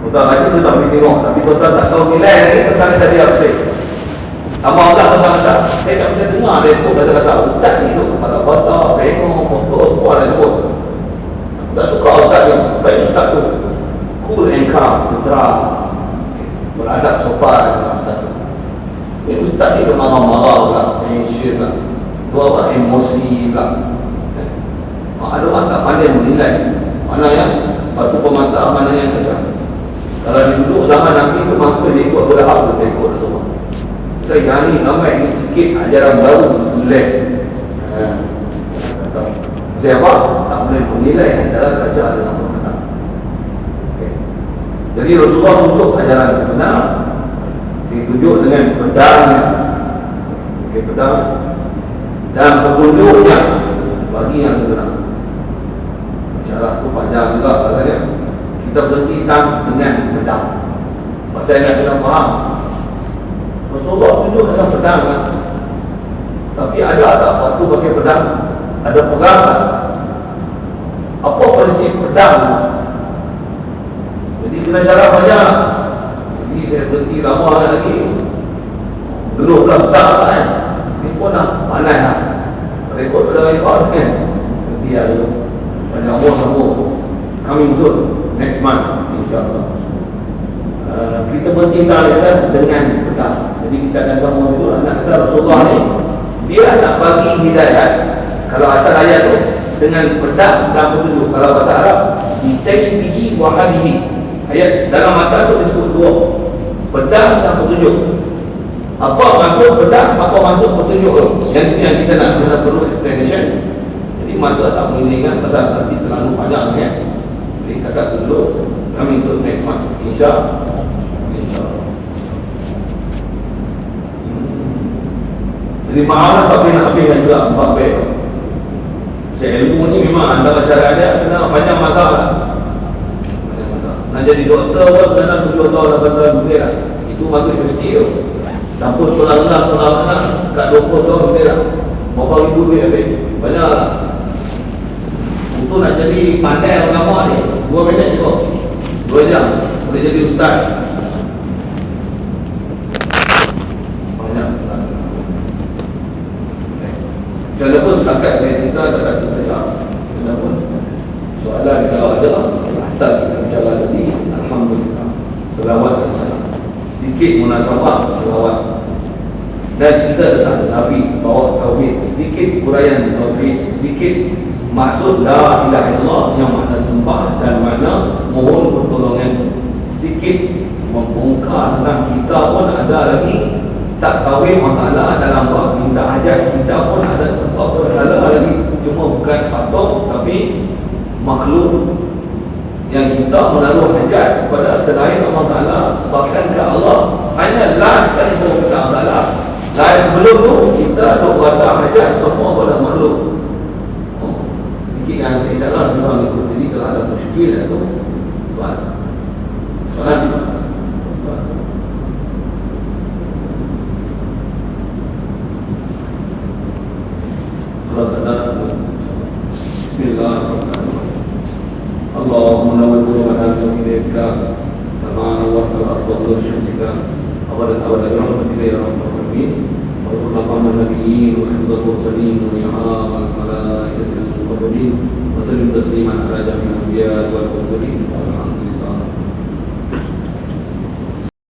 Ustaz lagi tu tak boleh tengok, tapi Ustaz tak tahu nilai lagi, Ustaz tadi apa sih? Apa Allah kata, saya tak bisa dengar dia tu kata-kata Ustaz ni tu, kata-kata, bengong, motor, semua ada sebut. Tak suka Ustaz ni, baik Ustaz tu cool and calm, sutra, beradab sopan Ustaz tu. Ustaz ni tu marah-marah pula, tension pula, tu apa, emosi pula. Ada orang tak pandai menilai mana yang batu pemantau, mana yang kejam. Kalau duduk zaman Nabi itu mampu dia ikut boleh apa dia ikut semua. Saya jani ramai ini sikit ajaran baru boleh. Siapa tak boleh menilai antara saja dengan pemantau. Jadi Rasulullah untuk ajaran sebenar ditunjuk dengan pedangnya, pedang dan petunjuknya bagi yang sebenar. Masalah itu panjang juga katanya. Kita berhentikan dengan pedang. Pasal nak kena faham satu pakai pedang, ada pegangan. Apa prinsip pedang? Jadi kita cara banyak. Jadi saya berhenti lama lagi. Belum dah besar kan. Ini pun nak panas lah. Rekod pada rekod kan. Nanti ada banyak orang sambung. Coming soon, next month, insyaAllah. Kita bertindak dengan pedang. Jadi kita akan sambung itu anak kita Rasulullah ni. Dia nak bagi hidayat. Kalau asal ayat tu dengan pedang dan petunjuk. Kalau bahasa Arab bisayfihi wa hadihi. Ayat dalam mata tu disebut dua, pedang dan petunjuk. Apa maksud pedang, apa maksud petunjuk tu? Yang ini yang kita nak kena perlu explanation. Jadi masa tak menginginkan pasal nanti terlalu panjang ya. Jadi kakak dulu kami untuk next month insyaAllah. Jadi maaf tapi nak habiskan juga 4 beg. Saya ilmu ni memang antara cara dia kena banyak masalah. Nak jadi doktor pun kena 7 tahun 8 tahun boleh lah. Itu masuk universiti tu. Tanpa sekolah rendah kat 20 tahun boleh lah. Berapa ribu duit habis. Banyak lah. Untuk nak jadi pandai agama ni 2 minit cukup. 2 jam boleh jadi ustaz. Banyak lah. Jadi pun setakat kita tak kita pun soalan kalau ada asal kita bicara tadi, alhamdulillah. Selawat sedikit munasabah selawat. Dan kita tentang Nabi bawa tauhid, sedikit huraian tauhid, sedikit maksud la ilaha illallah yang makna sembah dan makna mohon pertolongan. Sedikit membongkar tentang kita pun ada lagi tak kawin masalah dalam bab minta hajat. Kita pun ada sebab berhala lagi. Cuma bukan patung tapi makhluk yang kita menaruh hajat kepada selain Allah Ta'ala. Bahkan ke Allah hanya last kali baru kita Allah Ta'ala. Lain sebelum tu kita ada berada hajat semua pada makhluk. Fikirkan nanti insyaAllah kita ikut. Jadi kalau ada muskil tu buat soalan juga. Bismillahirrahmanirrahim. Allahumma nawwir qulubana bi-dhikra kama nawwarta al-ardha bi-syamsika abadan abadan bi rahmatika ya arhamar rahimin. Wa sallallahu nabiyyin wa hifdzal mursalin wa ni'amal malaikati wal muqarrabin wa sallim tasliman ala jami'il anbiya wal mursalin.